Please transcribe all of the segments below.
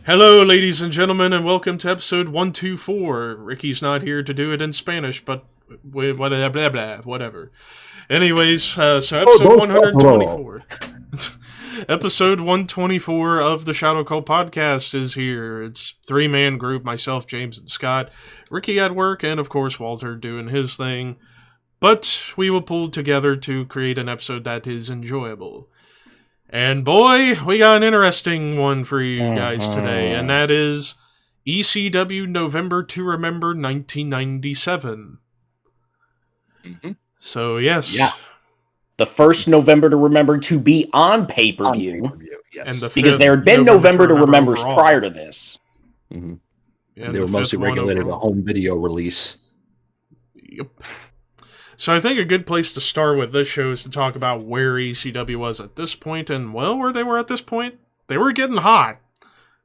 Hello, ladies and gentlemen, and welcome to episode 124. Ricky's not here to do it in Spanish, but whatever. Anyways, so episode 124. Episode 124 of the Shadow Kvlt podcast is here. It's three-man group, myself, James, and Scott. Ricky at work, and of course Walter doing his thing. But we will pull together to create an episode that is enjoyable. And boy, we got an interesting one for you guys today, and that is ECW November to Remember 1997. Mm-hmm. So, yes. Yeah. The first November to Remember to be on pay-per-view. Yes. And the because there had been November to Remembers prior to this. Mm-hmm. Yeah, they were mostly regulated a home video release. Yep. So I think a good place to start with this show is to talk about where ECW was at this point, and, well, where they were at this point, they were getting hot.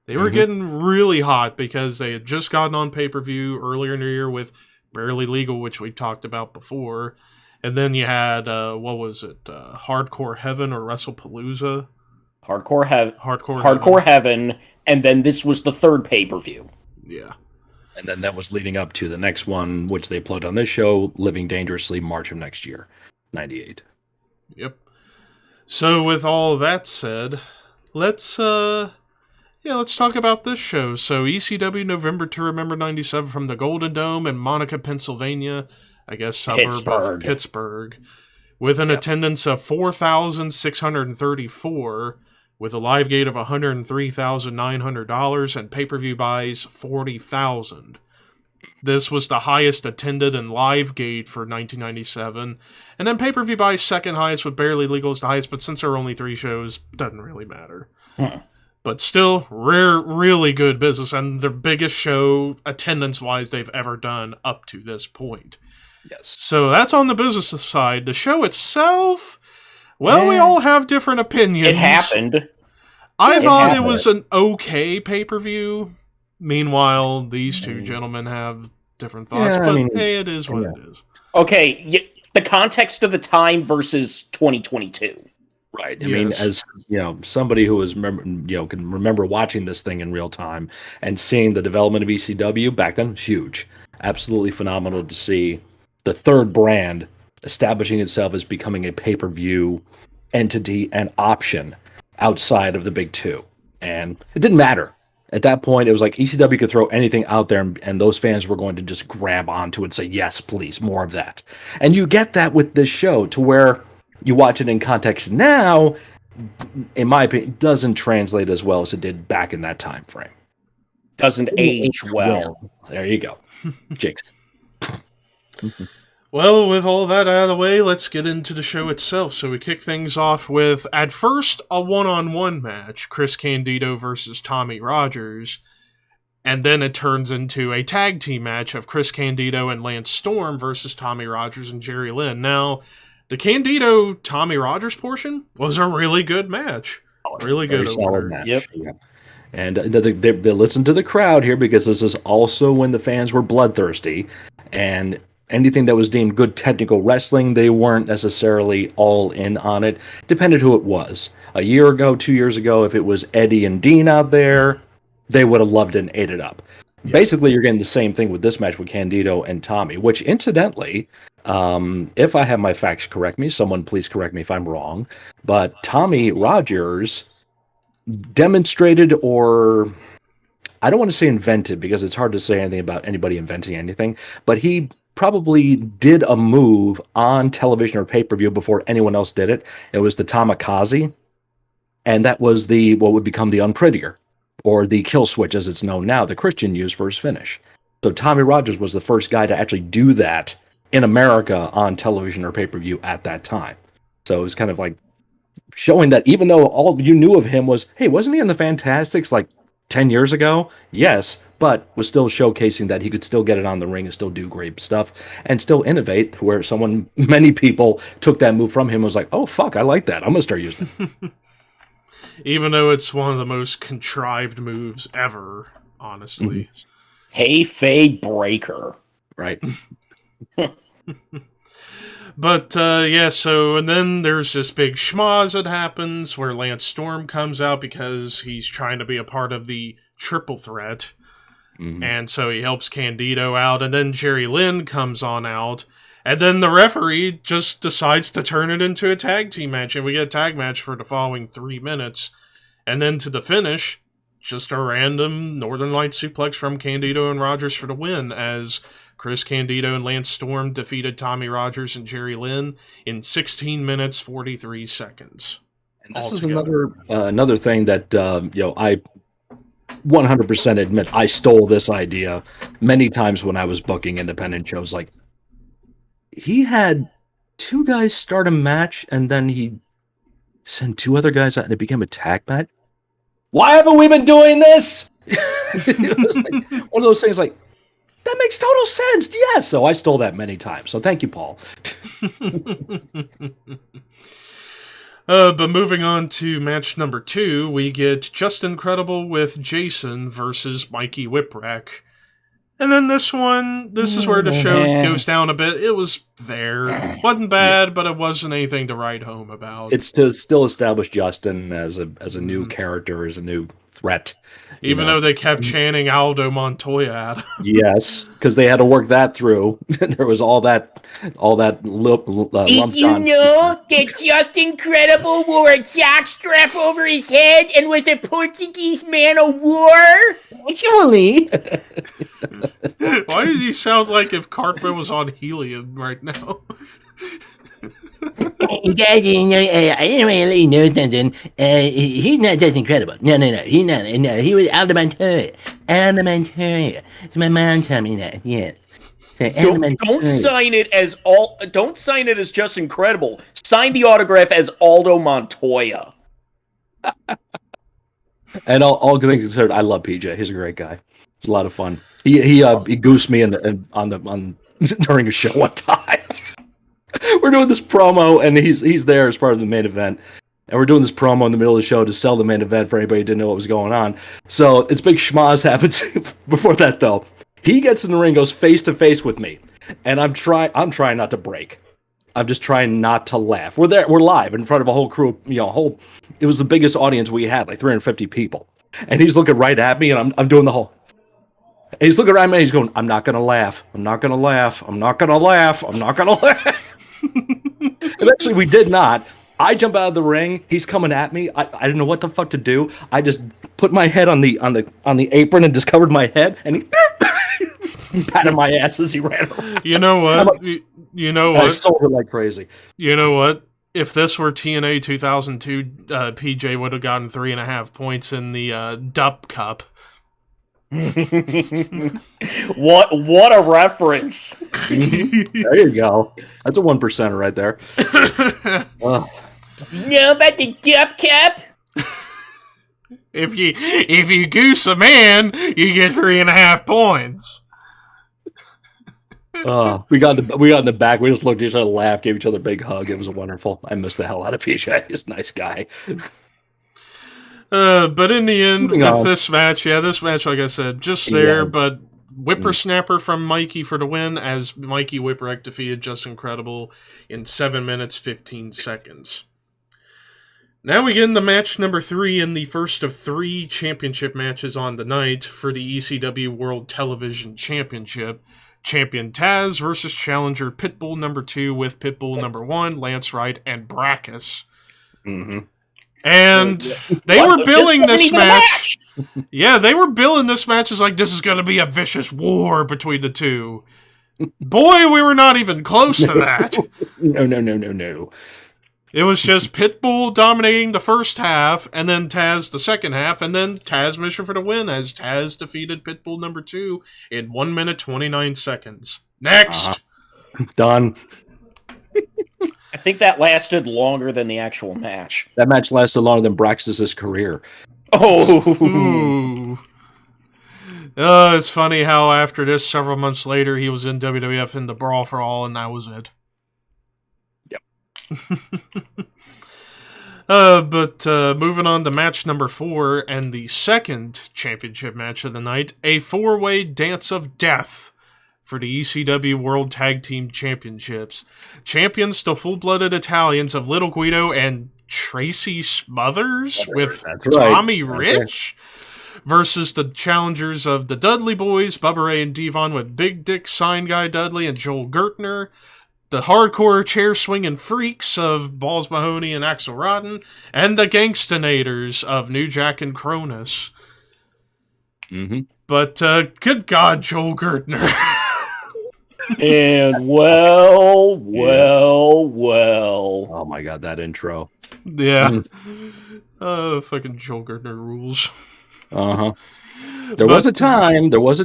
They were getting really hot because they had just gotten on pay-per-view earlier in the year with Barely Legal, which we talked about before. And then you had, Hardcore Heaven or WrestlePalooza? Hardcore Heaven, and then this was the third pay-per-view. Yeah. And then that was leading up to the next one, which they plugged on this show, Living Dangerously, March of next year, 98. Yep. So with all that said, let's talk about this show. So ECW November to Remember 97 from the Golden Dome in Monica, Pennsylvania, I guess suburb of Pittsburgh, with an attendance of 4,634, with a live gate of $103,900 and pay-per-view buys 40,000. This was the highest attended and live gate for 1997. And then pay-per-view buys second highest with Barely Legal as the highest, but since there are only 3 shows, doesn't really matter. But still, really good business, and the biggest show attendance-wise they've ever done up to this point. Yes. So that's on the business side. The show itself, well, we all have different opinions. It happened. I thought it was an okay pay-per-view. Meanwhile, these two gentlemen have different thoughts, hey, it is what it is. Okay, the context of the time versus 2022. Right. I mean, as somebody who was can remember watching this thing in real time and seeing the development of ECW back then was huge. Absolutely phenomenal to see the third brand establishing itself as becoming a pay-per-view entity and option outside of the big two. And it didn't matter. At that point, it was like ECW could throw anything out there, and those fans were going to just grab onto it and say, yes, please, more of that. And you get that with this show, to where you watch it in context now, in my opinion, it doesn't translate as well as it did back in that time frame. Doesn't age well. There you go. Jinx. Well, with all that out of the way, let's get into the show itself. So we kick things off with, at first, a one-on-one match, Chris Candido versus Tommy Rogers, and then it turns into a tag team match of Chris Candido and Lance Storm versus Tommy Rogers and Jerry Lynn. Now, the Candido-Tommy Rogers portion was a really good match. Really good solid match. Yep. Yeah. And they listen to the crowd here, because this is also when the fans were bloodthirsty, and anything that was deemed good technical wrestling, they weren't necessarily all in on it. Depended who it was. A year ago, 2 years ago, if it was Eddie and Dean out there, they would have loved it and ate it up. Yep. Basically, you're getting the same thing with this match with Candido and Tommy, which incidentally, if I have my facts correct me, someone please correct me if I'm wrong, but Tommy Rogers demonstrated, or I don't want to say invented, because it's hard to say anything about anybody inventing anything, but he probably did a move on television or pay-per-view before anyone else did it. It was the Tamikaze, and that was what would become the Unprettier, or the Kill Switch as it's known now, the Christian used for his finish. So Tommy Rogers was the first guy to actually do that in America on television or pay-per-view at that time. So it was kind of like showing that even though all you knew of him was, hey, wasn't he in the Fantastics like 10 years ago? Yes, but was still showcasing that he could still get it on the ring and still do great stuff and still innovate, where many people took that move from him and was like, oh, fuck, I like that. I'm going to start using it. Even though it's one of the most contrived moves ever, honestly. Hey, Fade Breaker. Right. But, and then there's this big schmoz that happens where Lance Storm comes out because he's trying to be a part of the triple threat. And so he helps Candido out, and then Jerry Lynn comes on out, and then the referee just decides to turn it into a tag team match, and we get a tag match for the following 3 minutes. And then to the finish, just a random Northern Lights suplex from Candido and Rogers for the win, as Chris Candido and Lance Storm defeated Tommy Rogers and Jerry Lynn in 16 minutes, 43 seconds. And this is another thing that, I 100% admit I stole this idea many times when I was booking independent shows. Like, he had 2 guys start a match, and then he sent 2 other guys out, and it became a tag match. Why haven't we been doing this? Like, one of those things like, that makes total sense. Yeah, so I stole that many times. So thank you, Paul. But moving on to match number 2, we get Just Incredible with Jason versus Mikey Whipwreck. And then this is where the show goes down a bit. It was there. Wasn't bad, but it wasn't anything to write home about. It's to still establish Justin as a new character, as a new threat. Even though they kept chanting Aldo Montoya at him. Yes, because they had to work that through. There was all that Did you know that Just Incredible wore a jockstrap over his head and was a Portuguese man of war? Actually. Why does he sound like if Cartman was on helium right now? You guys, I didn't really know something. He's not Just Incredible. No, he's not. No, he was Aldo Montoya. Aldo Montoya. So my mom told me that. Yes. So Don't sign it as Don't sign it as Just Incredible. Sign the autograph as Aldo Montoya. And all good things considered, I love PJ. He's a great guy. It's a lot of fun. He goosed me on during a show one time. We're doing this promo, and he's there as part of the main event. And we're doing this promo in the middle of the show to sell the main event for anybody who didn't know what was going on. So it's big schmoz happens before that, though. He gets in the ring, goes face to face with me, and I'm trying not to break. I'm just trying not to laugh. We're live in front of a whole crew, it was the biggest audience we had, like 350 people. And he's looking right at me, and I'm doing the whole. And he's looking around me, and he's going, I'm not going to laugh. I'm not going to laugh. I'm not going to laugh. I'm not going to laugh. Eventually, we did not. I jump out of the ring. He's coming at me. I didn't know what the fuck to do. I just put my head on the apron and just covered my head, and he patted my ass as he ran around. You know what? You know what? I sold it like crazy. You know what? If this were TNA 2002, PJ would have gotten 3.5 points in the Dup Cup. What a reference! There you go. That's a 1%er right there. You know about the Dup Cup? If you goose a man, you get 3.5 points. We got in the back. We just looked at each other, laughed, gave each other a big hug. It was wonderful. I missed the hell out of PJ. He's a nice guy. But in the end, with this match, like I said, just there, but whippersnapper from Mikey for the win, as Mikey Whipwreck defeated Just Incredible in 7 minutes, 15 seconds. Now we get into match number 3 in the first of 3 championship matches on the night for the ECW World Television Championship. Champion Taz versus challenger Pitbull number 2 with Pitbull number 1, Lance Wright, and Brackus. Mm-hmm. And they were billing this match. Yeah, they were billing this match as like, this is going to be a vicious war between the two. Boy, we were not even close to that. No. It was just Pitbull dominating the first half, and then Taz the second half, and then Taz mission for the win as Taz defeated Pitbull number 2 in 1 minute 29 seconds. Next! Done. I think that lasted longer than the actual match. That match lasted longer than Braxis' career. Oh! It's funny how after this, several months later, he was in WWF in the Brawl for All, and that was it. But moving on to match number 4 and the second championship match of the night, a 4-way dance of death for the ECW World Tag Team Championships. Champions, the full-blooded Italians of Little Guido and Tracy Smothers with Tommy Rich versus the challengers of the Dudley Boys, Bubba Ray and Devon with Big Dick Sign Guy Dudley and Joel Gertner, the hardcore chair swinging freaks of Balls Mahoney and Axel Rotten, and the Gangstonators of New Jack and Cronus. Mm-hmm. But, good God, Joel Gertner. And well. Oh my God, that intro. Yeah. Fucking Joel Gertner rules. Uh-huh. There was a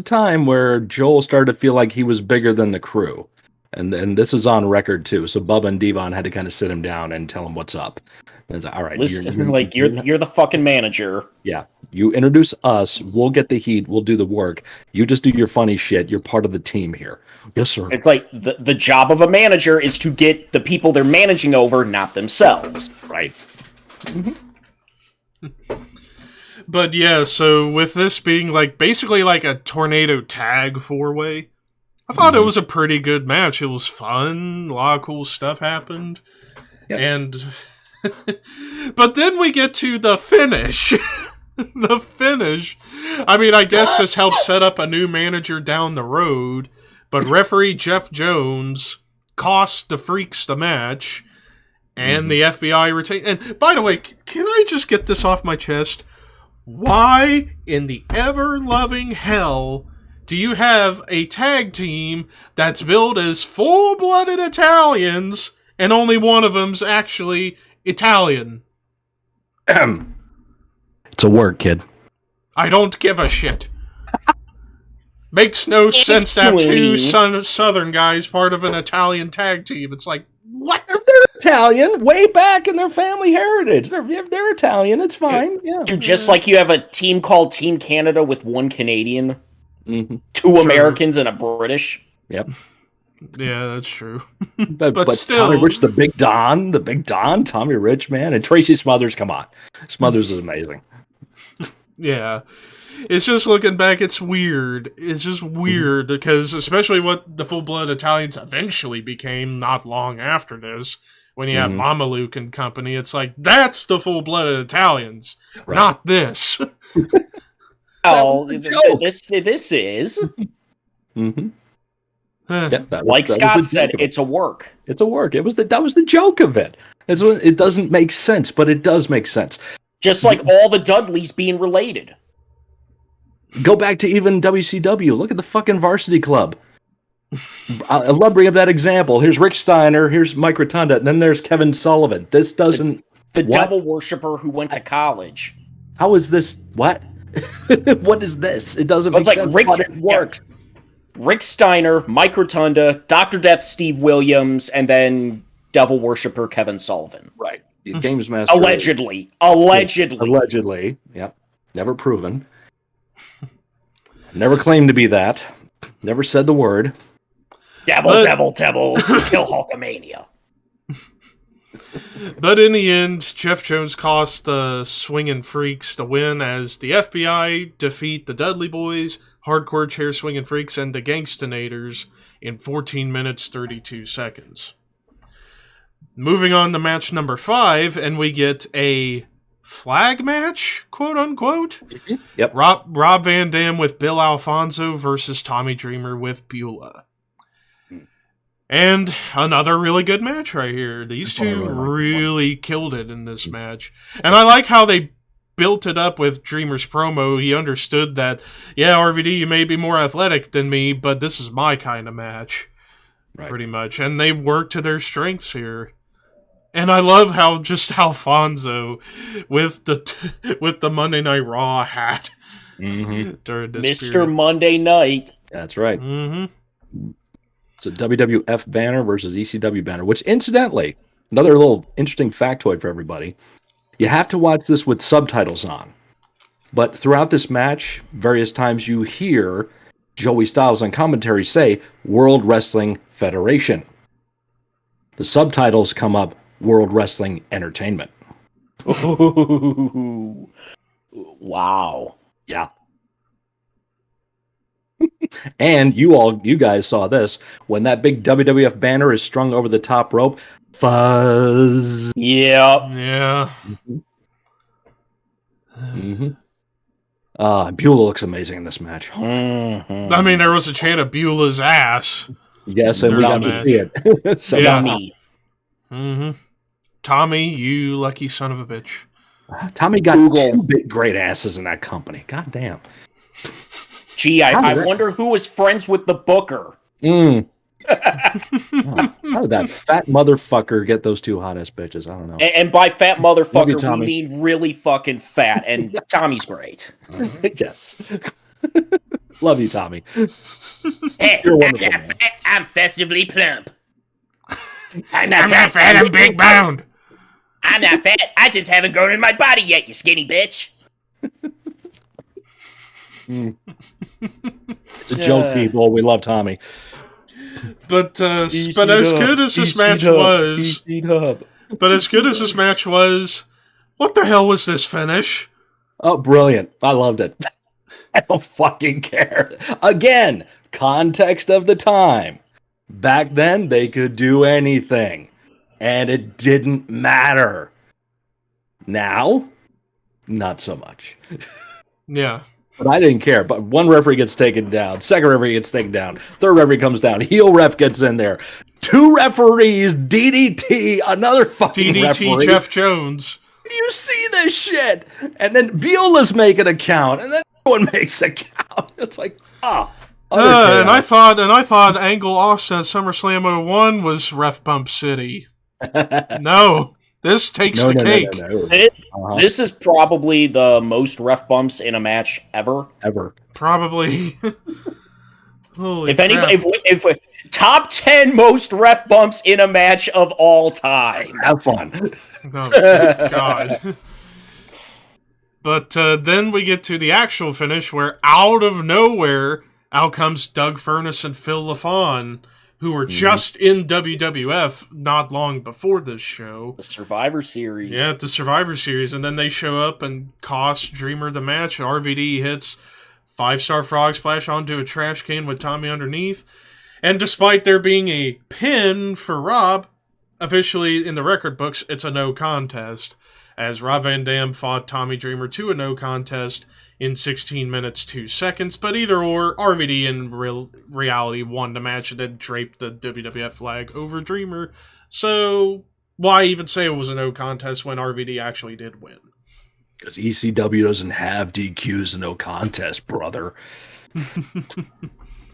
time where Joel started to feel like he was bigger than the crew. And this is on record too. So Bubba and Devon had to kind of sit him down and tell him what's up. And it's like, all right, listen, you're the fucking manager. Yeah. You introduce us, we'll get the heat, we'll do the work. You just do your funny shit. You're part of the team here. Yes, sir. It's like the job of a manager is to get the people they're managing over, not themselves. Right. Mm-hmm. But yeah, so with this being basically like a tornado tag 4-way, I thought it was a pretty good match. It was fun. A lot of cool stuff happened. Yep. And but then we get to the finish. The finish. I mean, I guess this helped set up a new manager down the road, but referee Jeff Jones cost the Freaks the match, and the FBI retained. And by the way, can I just get this off my chest? Why in the ever-loving hell do you have a tag team that's billed as full-blooded Italians, and only one of them's actually Italian? It's a work, kid. I don't give a shit. Makes no sense to have two Southern guys part of an Italian tag team. It's like, what? They're Italian, way back in their family heritage. They're Italian. It's fine. Yeah. Dude, just like you have a team called Team Canada with one Canadian, two True. Americans, and a British. Yep. Yeah, that's true. But still, Tommy Rich, the Big Don, Tommy Rich, man, and Tracy Smothers. Come on, Smothers is amazing. Yeah. It's just looking back, it's weird. It's just weird because especially what the full-blood Italians eventually became not long after this, when you have Mama Luke and company, it's like, that's the full-blooded Italians, not this. This is. Scott said, it's a work. It's a work. That was the joke of it. It doesn't make sense, but it does make sense. Just like all the Dudleys being related. Go back to even WCW. Look at the fucking Varsity Club. I love bringing up that example. Here's Rick Steiner. Here's Mike Rotunda. And then there's Kevin Sullivan. This doesn't... The devil worshiper who went to college. How is this... What? What is this? It doesn't make sense. It works. Rick Steiner, Mike Rotunda, Dr. Death Steve Williams, and then devil worshiper Kevin Sullivan. Right. The Games Master. Allegedly. Yep. Never proven. Never claimed to be that. Never said the word. Devil, kill Hulkamania. But in the end, Jeff Jones cost the Swingin' Freaks the win as the FBI defeat the Dudley Boys, Hardcore Chair Swingin' Freaks, and the Gangstonators in 14 minutes, 32 seconds. Moving on to match number 5, and we get a flag match, quote unquote. Yep. Rob Van Dam with Bill Alfonso versus Tommy Dreamer with Beulah. And another really good match right here. These two really killed it in this match. And I like how they built it up with Dreamer's promo. He understood that, yeah, RVD, you may be more athletic than me, but this is my kind of match. Right. Pretty much. And they work to their strengths here. And I love how just Alfonso with the Monday Night Raw hat during this Mr. period. Monday Night. That's right. It's a WWF banner versus ECW banner, which incidentally, another little interesting factoid for everybody. You have to watch this with subtitles on. But throughout this match, various times you hear Joey Styles on commentary say, World Wrestling Federation. The subtitles come up, World Wrestling Entertainment. Ooh. Wow. Yeah. And you guys saw this. When that big WWF banner is strung over the top rope, fuzz. Yeah. Yeah. Beulah looks amazing in this match. Mm-hmm. I mean, there was a chant of Beulah's ass. Yes, and we got to see it. So Yeah. Tommy. Mm-hmm. Tommy, you lucky son of a bitch. Tommy got Google. 2 big great asses in that company. God damn. Gee, I wonder who was friends with the Booker. How did that fat motherfucker get those 2 hot-ass bitches? I don't know. And by fat Love you, motherfucker, Tommy. we mean really fucking fat. And Tommy's great. Yes. Love you, Tommy. Hey, You're wonderful, man. I'm festively plump. I'm not fat, I'm big boned. I'm not fat. I just haven't grown in my body yet, you skinny bitch. It's a joke, people. We love Tommy. But as good as this match was, what the hell was this finish? Oh, brilliant. I loved it. I don't fucking care. Again, context of the time. Back then, they could do anything, and it didn't matter. Now, not so much. Yeah. But I didn't care. But one referee gets taken down. Second referee gets taken down. Third referee comes down. Heel ref gets in there. 2 referees, DDT, another fucking DDT referee. Jeff Jones. You see this shit? And then Beulah's making a count, and then everyone makes a count. It's like, and I thought Angle Austin at SummerSlam 01 was Ref Bump City. No, this takes the cake. No. This is probably the most ref bumps in a match ever. Probably. Holy If anybody, if top 10 most ref bumps in a match of all time. Have fun. Oh, good God. But then we get to the actual finish where out of nowhere, out comes Doug Furnas and Phil LaFawn, who were just in WWF not long before this show. The Survivor Series. Yeah, the Survivor Series. And then they show up and cost Dreamer the match. RVD hits 5-star frog splash onto a trash can with Tommy underneath. And despite there being a pin for Rob, officially in the record books, it's a no contest, as Rob Van Dam fought Tommy Dreamer to a no contest in 16 minutes 2 seconds. But either or, RVD in reality won the match and then draped the WWF flag over Dreamer. So why even say it was a no contest when RVD actually did win? Because ECW doesn't have DQs and no contest, brother.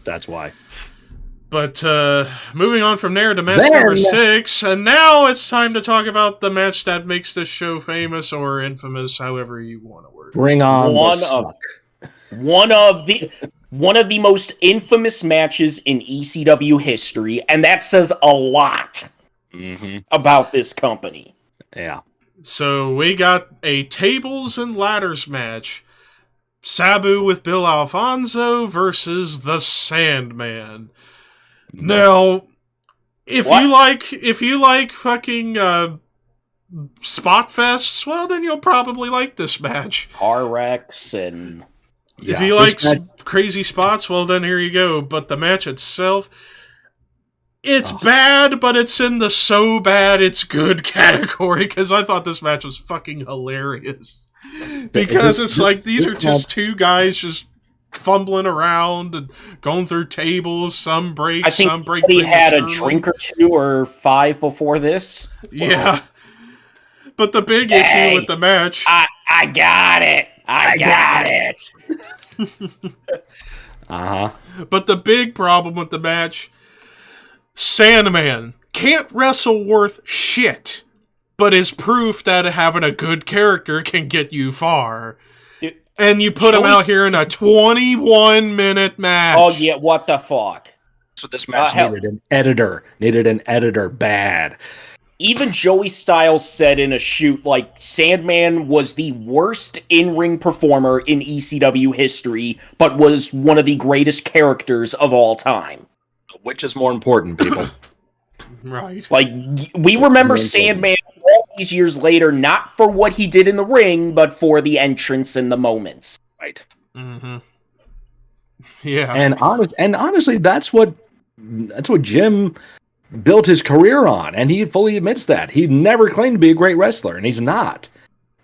That's why. But moving on from there to match number 6, and now it's time to talk about the match that makes this show famous or infamous, however you want to word it. Bring on one of the most infamous matches in ECW history, and that says a lot about this company. Yeah. So we got a tables and ladders match. Sabu with Bill Alfonso versus the Sandman. Now, if you like fucking spot fests, well, then you'll probably like this match. Car wrecks and if you like crazy spots, well, then here you go. But the match itself, it's bad, but it's in the so bad it's good category, because I thought this match was fucking hilarious. Because it's like, these are just 2 guys just fumbling around and going through tables. Some break, some break. He had a drink or 2 or 5 before this. Yeah. But the big issue with the match... I got it. I got it. But the big problem with the match... Sandman can't wrestle worth shit, but is proof that having a good character can get you far. And you put him out here in a 21-minute match. Oh, yeah, what the fuck? So this match needed an editor. Needed an editor bad. Even Joey Styles said in a shoot, like, Sandman was the worst in-ring performer in ECW history, but was one of the greatest characters of all time. Which is more important, people? Right. Like, we remember Sandman all these years later, not for what he did in the ring, but for the entrance and the moments. Right. Mm-hmm. Yeah. And honestly, that's what Jim built his career on, and he fully admits that. He never claimed to be a great wrestler, and he's not.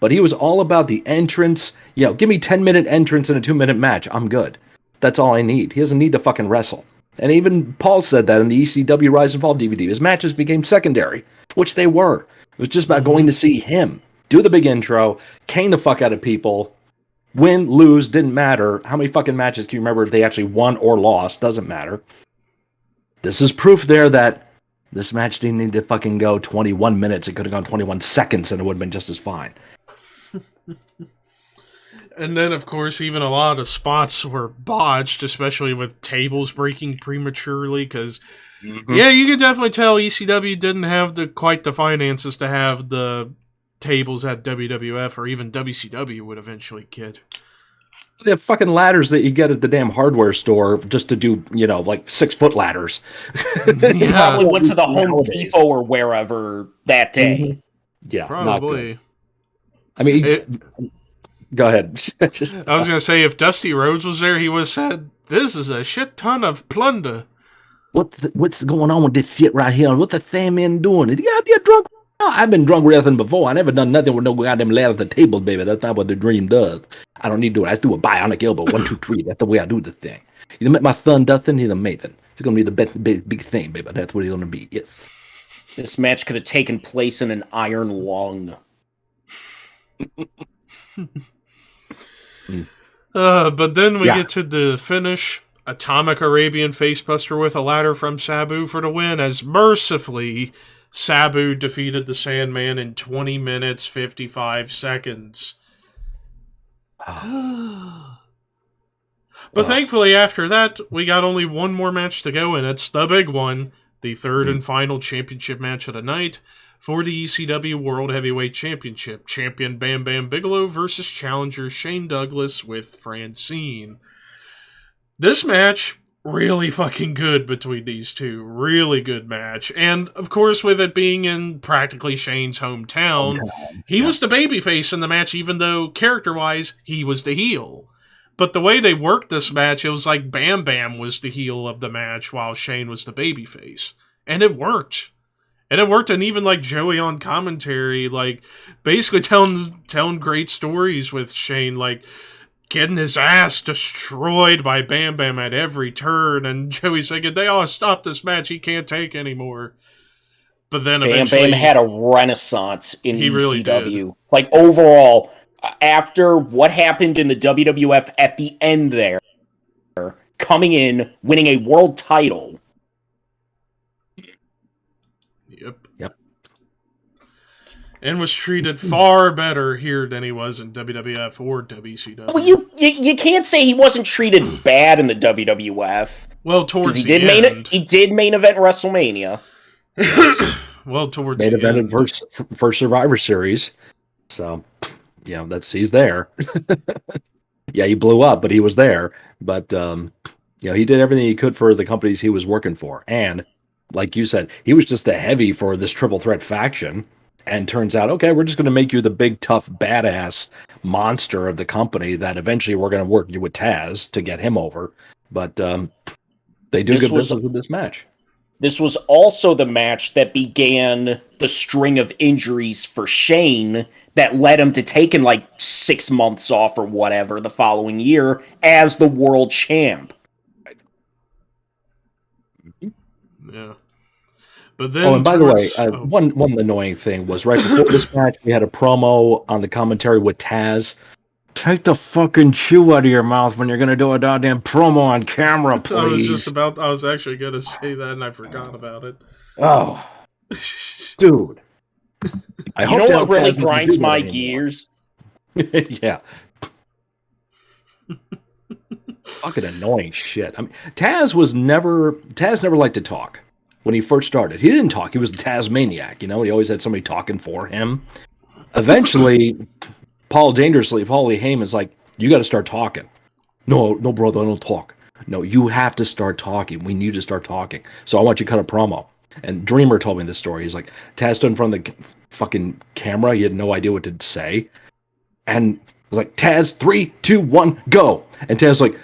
But he was all about the entrance. Give me 10-minute entrance in a 2-minute match. I'm good. That's all I need. He doesn't need to fucking wrestle. And even Paul said that in the ECW Rise and Fall DVD. His matches became secondary, which they were. It was just about going to see him, do the big intro, cane the fuck out of people, win, lose, didn't matter. How many fucking matches can you remember if they actually won or lost? Doesn't matter. This is proof there that this match didn't need to fucking go 21 minutes. It could have gone 21 seconds and it would have been just as fine. And then, of course, even a lot of spots were botched, especially with tables breaking prematurely, because, yeah, you could definitely tell ECW didn't have quite the finances to have the tables that WWF or even WCW would eventually get. They have fucking ladders that you get at the damn hardware store just to do, like 6-foot ladders. You probably went to the Home Depot or wherever that day. Yeah, probably. I mean, go ahead. I was going to say, if Dusty Rhodes was there, he would have said, "This is a shit ton of plunder." What's going on with this shit right here? What the Sandman doing? Is he out there drunk? I've been drunk with nothing before. I never done nothing with no goddamn lad at the table, baby. That's not what the dream does. I don't need to do it. I do a bionic elbow. 1, 2, 3. That's the way I do the thing. You met my son, Dustin. He's amazing. He's going to be the big thing, baby. That's what he's going to be. Yes. This match could have taken place in an iron lung. But then we get to the finish. Atomic Arabian Facebuster with a ladder from Sabu for the win, as mercifully Sabu defeated the Sandman in 20 minutes, 55 seconds. But thankfully, after that, we got only one more match to go, and it's the big one, the third and final championship match of the night for the ECW World Heavyweight Championship. Champion Bam Bam Bigelow versus challenger Shane Douglas with Francine. This match, really fucking good between these two. Really good match. And, of course, with it being in practically Shane's hometown, he was the babyface in the match, even though, character-wise, he was the heel. But the way they worked this match, it was like Bam Bam was the heel of the match, while Shane was the babyface. And it worked. And even like Joey on commentary, like, basically telling great stories with Shane, like, getting his ass destroyed by Bam Bam at every turn, and Joey's thinking, they all stop this match, he can't take anymore. But then Bam Bam had a renaissance in ECW. Really did. Like, overall, after what happened in the WWF at the end there, coming in, winning a world title. Yep. And was treated far better here than he was in WWF or WCW. Well, you can't say he wasn't treated bad in the WWF. Well, towards he the end. He did main event WrestleMania. Well, towards main the event end. first Survivor Series. So, he's there. Yeah, he blew up, but he was there. But, he did everything he could for the companies he was working for. And, like you said, he was just the heavy for this triple threat faction. And turns out, okay, we're just going to make you the big, tough, badass monster of the company that eventually we're going to work you with Taz to get him over. But they do good business with this match. This was also the match that began the string of injuries for Shane that led him to taking like 6 months off or whatever the following year as the world champ. Yeah. But then and by the way, one annoying thing was right before this match, we had a promo on the commentary with Taz. Take the fucking chew out of your mouth when you're going to do a goddamn promo on camera, please. I was actually going to say that, and I forgot about it. Oh, dude. I hope what really grinds my gears? Yeah. Fucking annoying shit. I mean, Taz never liked to talk. When he first started, he didn't talk. He was a Tasmaniac, He always had somebody talking for him. Eventually, Paulie Heyman's like, you got to start talking. No, brother, I don't talk. No, you have to start talking. We need to start talking. So I want you to cut a promo. And Dreamer told me this story. He's like, Taz stood in front of the fucking camera. He had no idea what to say. And I was like, Taz, 3, 2, 1, go. And Taz was like,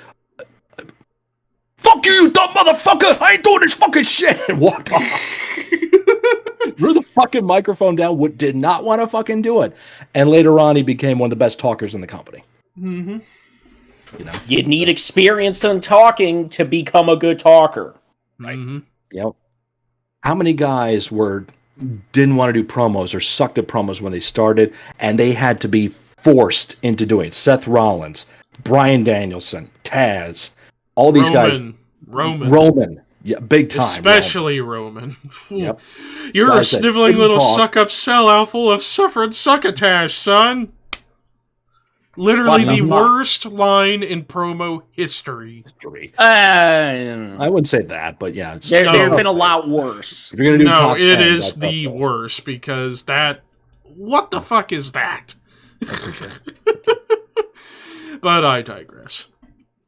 fuck you, dumb motherfucker! I ain't doing this fucking shit! And walked off. threw the fucking microphone down, did not want to fucking do it. And later on, he became one of the best talkers in the company. Mm-hmm. You know, You need experience in talking to become a good talker. Right. Mm-hmm. Yep. How many guys didn't want to do promos or sucked at promos when they started, and they had to be forced into doing it? Seth Rollins, Bryan Danielson, Taz, all these guys. Roman. Yeah, big time. Especially Roman. Yep. You're Guys a sniveling little suck-up sellout full of suffering succotash, son. Literally the worst line in promo history. I wouldn't say that, but yeah. There have been a lot worse. If you're gonna do top 10, it is the worst, because that... What the fuck is that? I appreciate it. But I digress.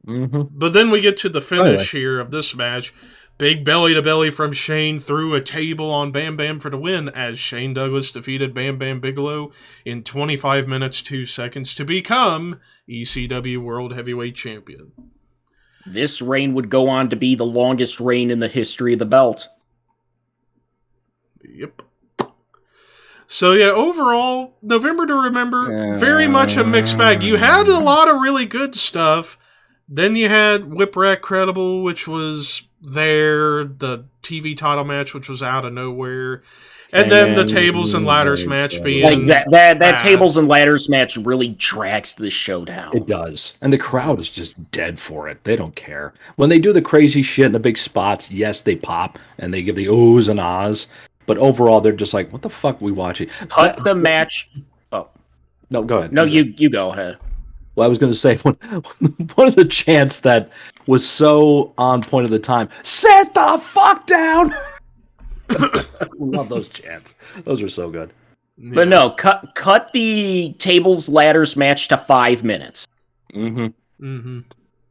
Mm-hmm. But then we get to the finish here of this match. Big belly-to-belly from Shane through a table on Bam Bam for the win, as Shane Douglas defeated Bam Bam Bigelow in 25 minutes 2 seconds to become ECW World Heavyweight Champion. This reign would go on to be the longest reign in the history of the belt. Yep. So yeah, overall, November to Remember, very much a mixed bag. You had a lot of really good stuff. Then you had Whipwreck Credible, which was there, the TV title match, which was out of nowhere, and then the tables and ladders match being like that tables and ladders match really drags this show down. It does, and the crowd is just dead for it. They don't care when they do the crazy shit in the big spots. Yes, they pop and they give the oohs and ahs, but overall, they're just like, "What the fuck are we watching?" Cut the match. Oh no, go ahead. No, you go ahead. Well, I was going to say, one of the chants that was so on point at the time, "Sit the fuck down!" I love those chants. Those are so good. Yeah. But no, cut the tables ladders match to 5 minutes. Mm-hmm. Mm-hmm.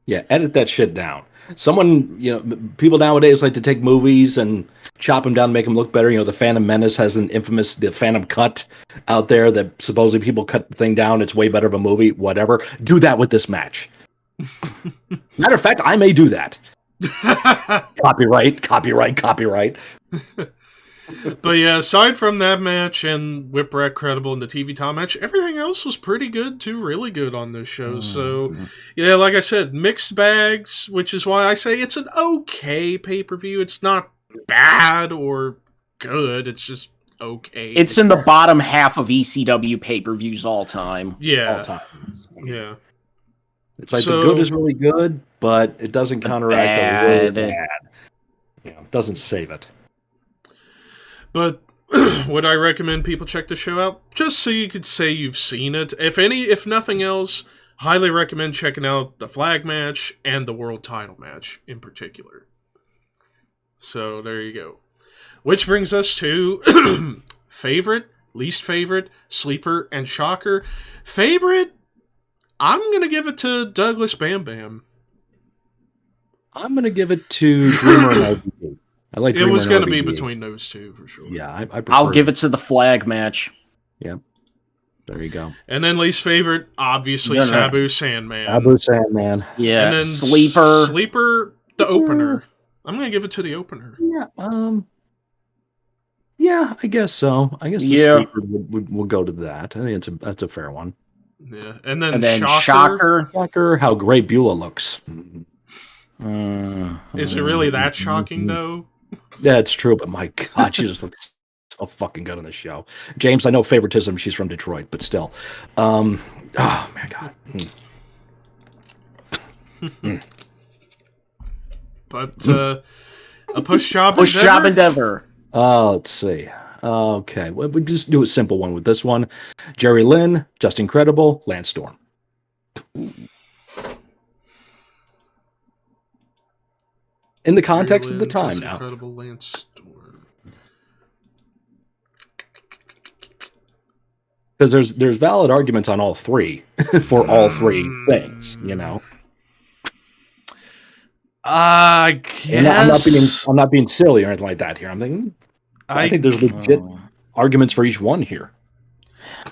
Yeah, edit that shit down. Someone, people nowadays like to take movies and chop them down and make them look better. The Phantom Menace has the Phantom Cut out there that supposedly people cut the thing down. It's way better of a movie, whatever. Do that with this match. Matter of fact, I may do that. Copyright. But yeah, aside from that match and Whipwreck Credible and the TV title match, everything else was pretty good to really good on this show. So, yeah, like I said, mixed bags, which is why I say it's an okay pay-per-view. It's not bad or good. It's just okay. It's in the bottom half of ECW pay-per-views all time. Yeah. All time. Yeah. It's like the good is really good, but it doesn't counteract the really bad. It doesn't save it. But would I recommend people check the show out? Just so you could say you've seen it. If nothing else, highly recommend checking out the flag match and the world title match in particular. So there you go. Which brings us to favorite, least favorite, sleeper, and shocker. Favorite, I'm going to give it to Douglas Bam Bam. I'm going to give it to Dreamer and LVP. I like Dreamer. It was going to be between those two for sure. Yeah, I prefer I'll give it to the flag match. Yeah. There you go. And then least favorite, obviously Sabu Sandman. Sabu Sandman. Yeah. And then Sleeper, the opener. I'm going to give it to the opener. Yeah. Yeah, I guess so. I guess the sleeper would go to that. I think that's a fair one. Yeah. And then Shocker. How great Beulah looks. Is it really that shocking, though? Yeah, it's true, but my God, she just looks so fucking good on the show. James, I know favoritism, she's from Detroit, but still. Oh, my God. But a push job endeavor. Let's see. Okay, well, we just do a simple one with this one. Jerry Lynn, Just Incredible, Lance Storm. In the context of the time now. Incredible Lance Storm. Because there's valid arguments on all three for all three things, I guess I'm not being silly or anything like that here. I'm thinking I think there's legit arguments for each one here.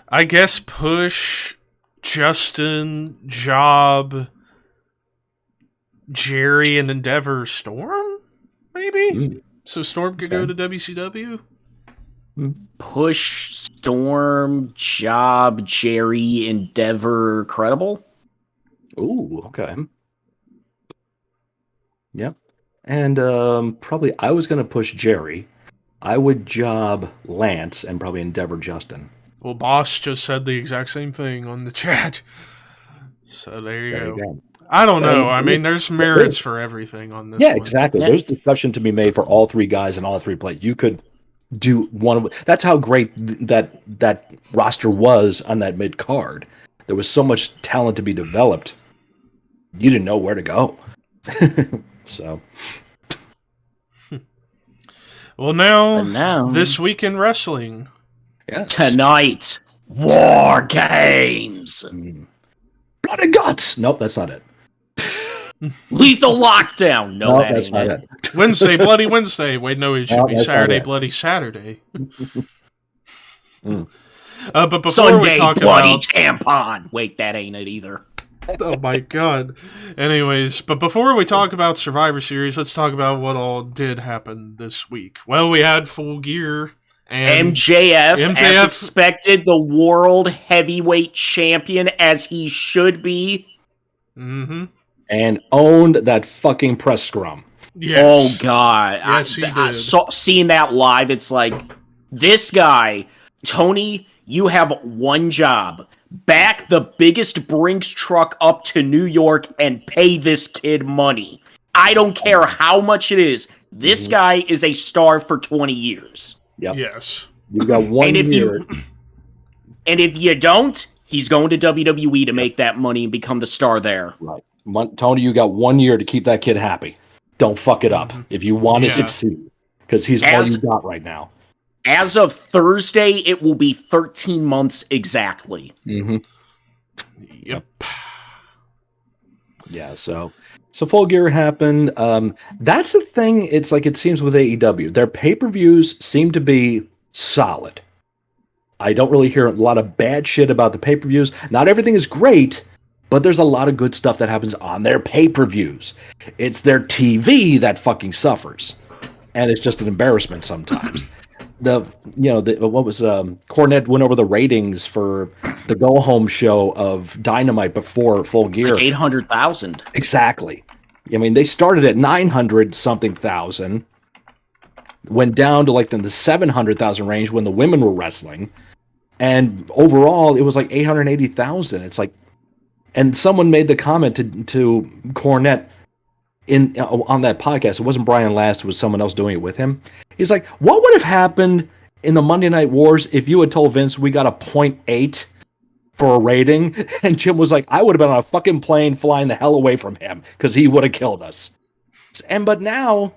I guess push, Justin, Job, Jerry, and Endeavor, Storm, maybe? So Storm could go to WCW? Push, Storm, Job, Jerry, Endeavor, Credible. Ooh, okay. Yep. And probably I was going to push Jerry. I would job Lance and probably Endeavor Justin. Well, Boss just said the exact same thing on the chat. So there you go. I don't know. I mean, there's merits for everything on this. Yeah, one. exactly. There's discussion to be made for all three guys and all three plays. You could do one of that's how great that roster was on that mid card. There was so much talent to be developed. You didn't know where to go. So, well, now this week in wrestling. Yes. Tonight, War Games. Blood and Guts. Nope, that's not it. Lethal Lockdown. No, that that's ain't not it. Wednesday, Bloody Wednesday. Wait, no, it should be Saturday, Bloody Saturday. But before Sunday, we talk Bloody about Tampon. Wait, that ain't it either. Oh my god. Anyways, but before we talk about Survivor Series, let's talk about what all did happen this week. Well, we had Full Gear and MJF, as expected, the world heavyweight champion, as he should be. Mm-hmm. And owned that fucking press scrum. Yes. Oh god. Yes, he did. Seeing that live, it's like, this guy, Tony, you have one job. Back the biggest Brinks truck up to New York and pay this kid money. I don't care how much it is. This guy is a star for 20 years. Yep. Yes. You've got 1 year. And if you don't, he's going to WWE to make that money and become the star there. Right. Tony, you got 1 year to keep that kid happy. Don't fuck it up if you want to succeed. Because he's all you got right now. As of Thursday, it will be 13 months exactly. Mm-hmm. Yep. Yeah, so Full Gear happened. That's the thing. It's like it seems with AEW. Their pay-per-views seem to be solid. I don't really hear a lot of bad shit about the pay-per-views. Not everything is great, but there's a lot of good stuff that happens on their pay-per-views. It's their TV that fucking suffers. And it's just an embarrassment sometimes. Cornette went over the ratings for the go home show of Dynamite before Full Gear. It's like 800,000. Exactly. I mean, they started at 900 something thousand, went down to like the 700,000 range when the women were wrestling, and overall it was like 880,000. It's like, and someone made the comment to Cornette on that podcast. It wasn't Brian Last; it was someone else doing it with him. He's like, what would have happened in the Monday Night Wars if you had told Vince we got a 0.8 for a rating? And Jim was like, I would have been on a fucking plane flying the hell away from him because he would have killed us. But now,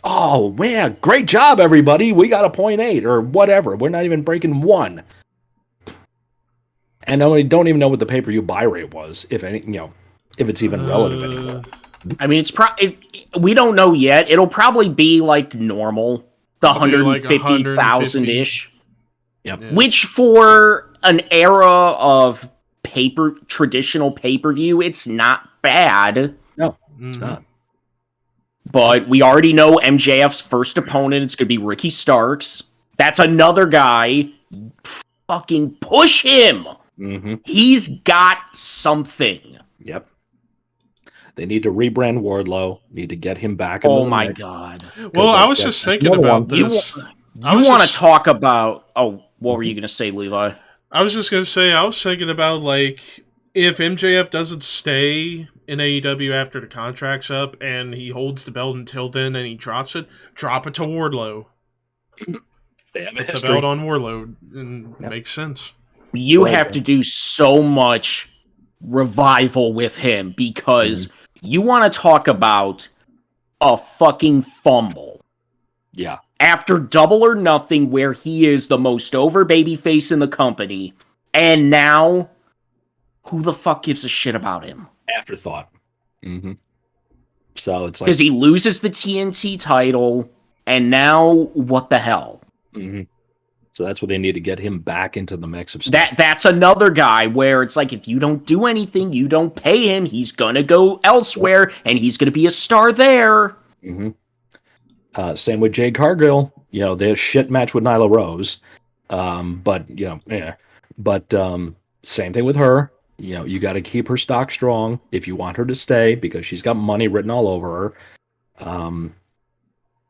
oh man, great job, everybody. We got a 0.8 or whatever. We're not even breaking 1. And I don't even know what the pay-per-view buy rate was, if any, if it's even relative anymore. I mean, we don't know yet. It'll probably be like normal, the 150,000-ish. Yep. Yeah. Which for an era of traditional pay-per-view, it's not bad. No, it's not. But we already know MJF's first opponent is going to be Ricky Starks. That's another guy. Fucking push him. Mm-hmm. He's got something. Yep. They need to rebrand Wardlow. Need to get him back. Oh my god! Well, I was just thinking about this. You want to talk about? Oh, what were you going to say, Levi? I was just going to say I was thinking about like if MJF doesn't stay in AEW after the contract's up and he holds the belt until then and he drops it, drop it to Wardlow. They have a the history. belt on Wardlow, and makes sense. You have to do so much revival with him because you want to talk about a fucking fumble. Yeah. After Double or Nothing, where he is the most over babyface in the company, and now, who the fuck gives a shit about him? Afterthought. Mm-hmm. So it's like... Because he loses the TNT title, and now, what the hell? Mm-hmm. So that's what they need to get him back into the mix of stuff. That's another guy where it's like, if you don't do anything, you don't pay him, he's gonna go elsewhere, and he's gonna be a star there. Mm-hmm. Same with Jade Cargill. They had a shit match with Nyla Rose. But same thing with her. You got to keep her stock strong if you want her to stay because she's got money written all over her.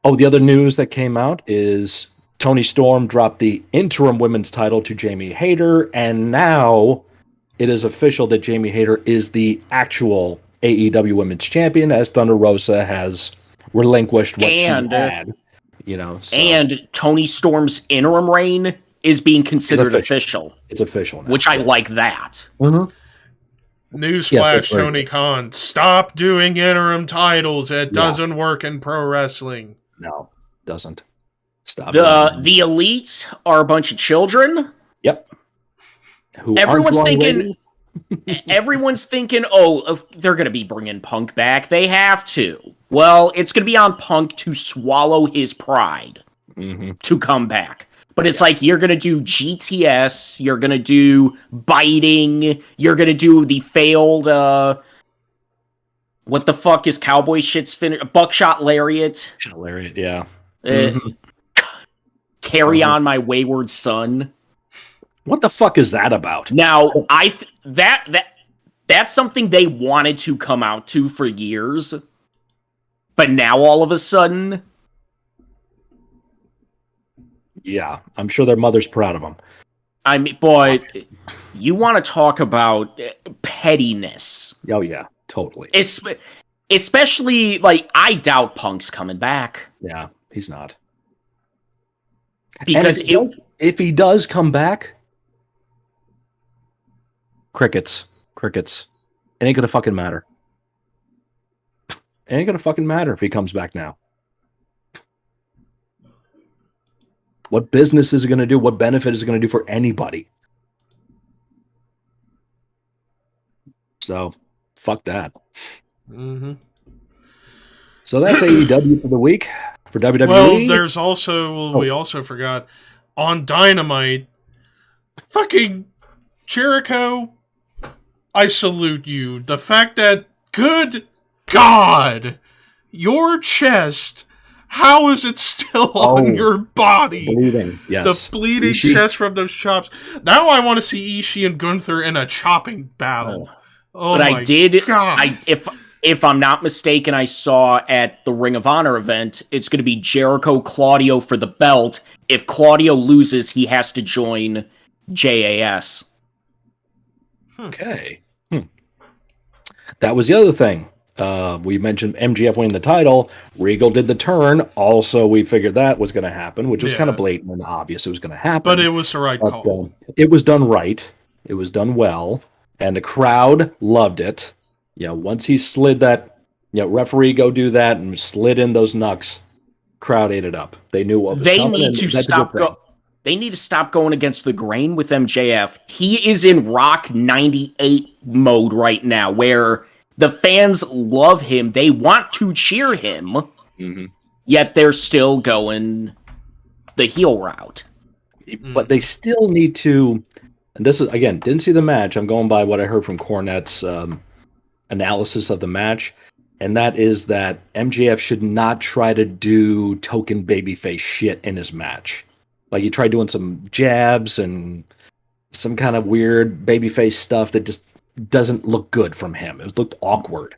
The other news that came out is Toni Storm dropped the interim women's title to Jamie Hayter, and now it is official that Jamie Hayter is the actual AEW Women's Champion, as Thunder Rosa has relinquished what she had. And Toni Storm's interim reign is being considered official. It's official now. Which I like that. Mm-hmm. Newsflash, Tony Khan. Stop doing interim titles. It doesn't work in pro wrestling. No, doesn't. Stop. The Elites are a bunch of children. Yep. Everyone's thinking, they're going to be bringing Punk back. They have to. Well, it's going to be on Punk to swallow his pride to come back. But it's like, you're going to do GTS, you're going to do biting, you're going to do the failed, what the fuck is Cowboy shit's finish? Buckshot Lariat. Lariat, yeah. Carry on my wayward son. What the fuck is that about? Now, that's something they wanted to come out to for years. But now all of a sudden... Yeah, I'm sure their mother's proud of them. I mean, but you want to talk about pettiness. Oh, yeah, totally. Especially, I doubt Punk's coming back. Yeah, he's not. Because if he does come back, crickets. It ain't gonna fucking matter. It ain't gonna fucking matter if he comes back now. What business is it going to do? What benefit is it going to do for anybody? So, fuck that. Mm-hmm. So that's AEW for the week. For WWE. Well, there's also, we also forgot, on Dynamite, fucking Jericho, I salute you. The fact that, good God, your chest... How is it still on your body? Bleeding, yes. The bleeding chest from those chops. Now I want to see Ishii and Gunther in a chopping battle. Oh, but my God. If I'm not mistaken, I saw at the Ring of Honor event, it's going to be Jericho Claudio for the belt. If Claudio loses, he has to join JAS. Okay. That was the other thing. We mentioned MGF winning the title. Regal did the turn. Also, we figured that was going to happen, which was kind of blatant and obvious it was going to happen. But it was the right call. It was done right. It was done well. And the crowd loved it. Once he slid that, referee go do that and slid in those knucks, crowd ate it up. They knew what was coming. They need to stop going against the grain with MJF. He is in Rock 98 mode right now, where... the fans love him. They want to cheer him. Yet they're still going the heel route. But they still need to... And this is, again, didn't see the match. I'm going by what I heard from Cornette's analysis of the match. And that is that MJF should not try to do token babyface shit in his match. He tried doing some jabs and some kind of weird babyface stuff that just... doesn't look good from him. It looked awkward.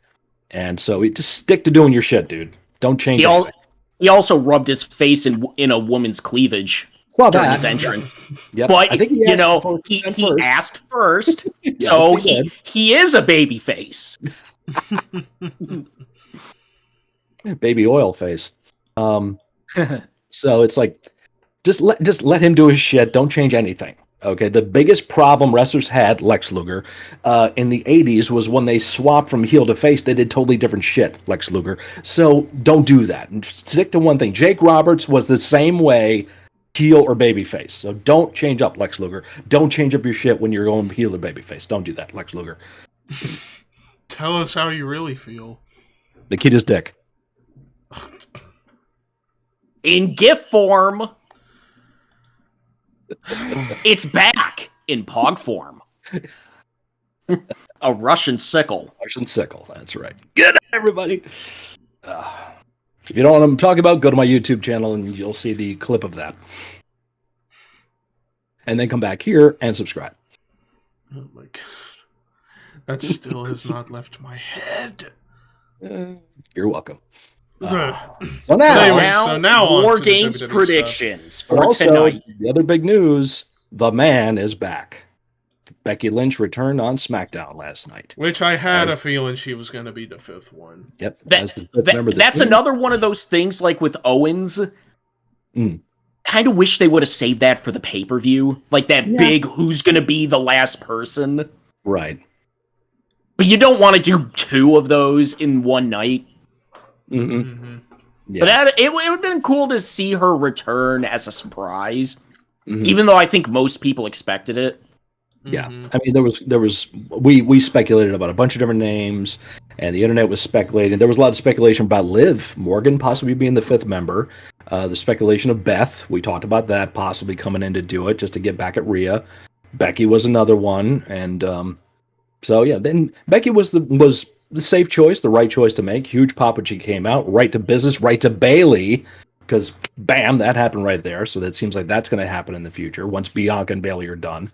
And so just stick to doing your shit, dude. Don't change it. He also rubbed his face in a woman's cleavage during his entrance. Yep. But, I think he asked first, so he is a baby face. Baby oil face. So it's like, just let him do his shit. Don't change anything. Okay, the biggest problem wrestlers had, Lex Luger, in the 80s was when they swapped from heel to face, they did totally different shit, Lex Luger. So don't do that. And stick to one thing. Jake Roberts was the same way, heel or babyface. So don't change up, Lex Luger. Don't change up your shit when you're going heel or babyface. Don't do that, Lex Luger. Tell us how you really feel. Nikita's dick. In GIF form. It's back in Pog form. A Russian sickle. Russian sickle, that's right. Good, everybody. If you don't know what I'm talking about, go to my YouTube channel and you'll see the clip of that. And then come back here and subscribe. Oh my god. That still has not left my head. You're welcome. So now on War to the Games WWE predictions But for also, tonight. the other big news, the man is back. Becky Lynch returned on SmackDown last night. Which I had a feeling she was going to be the fifth one. Yep. That's another one of those things like with Owens. Kind of wish they would have saved that for the pay-per-view. Like that big who's going to be the last person. Right. But you don't want to do two of those in one night. Mm-hmm. Yeah. But it would have been cool to see her return as a surprise. Even though I think most people expected it. Yeah, I mean, there was we speculated about a bunch of different names, and the internet was speculating. There was a lot of speculation about Liv Morgan possibly being the fifth member. The speculation of Beth, we talked about that possibly coming in to do it just to get back at Rhea. Becky was another one, and so yeah, then Becky was the safe choice, the right choice to make. Huge pop when she came out, right to business, right to Bayley, because bam, that happened right there. So that seems like that's going to happen in the future once Bianca and Bayley are done.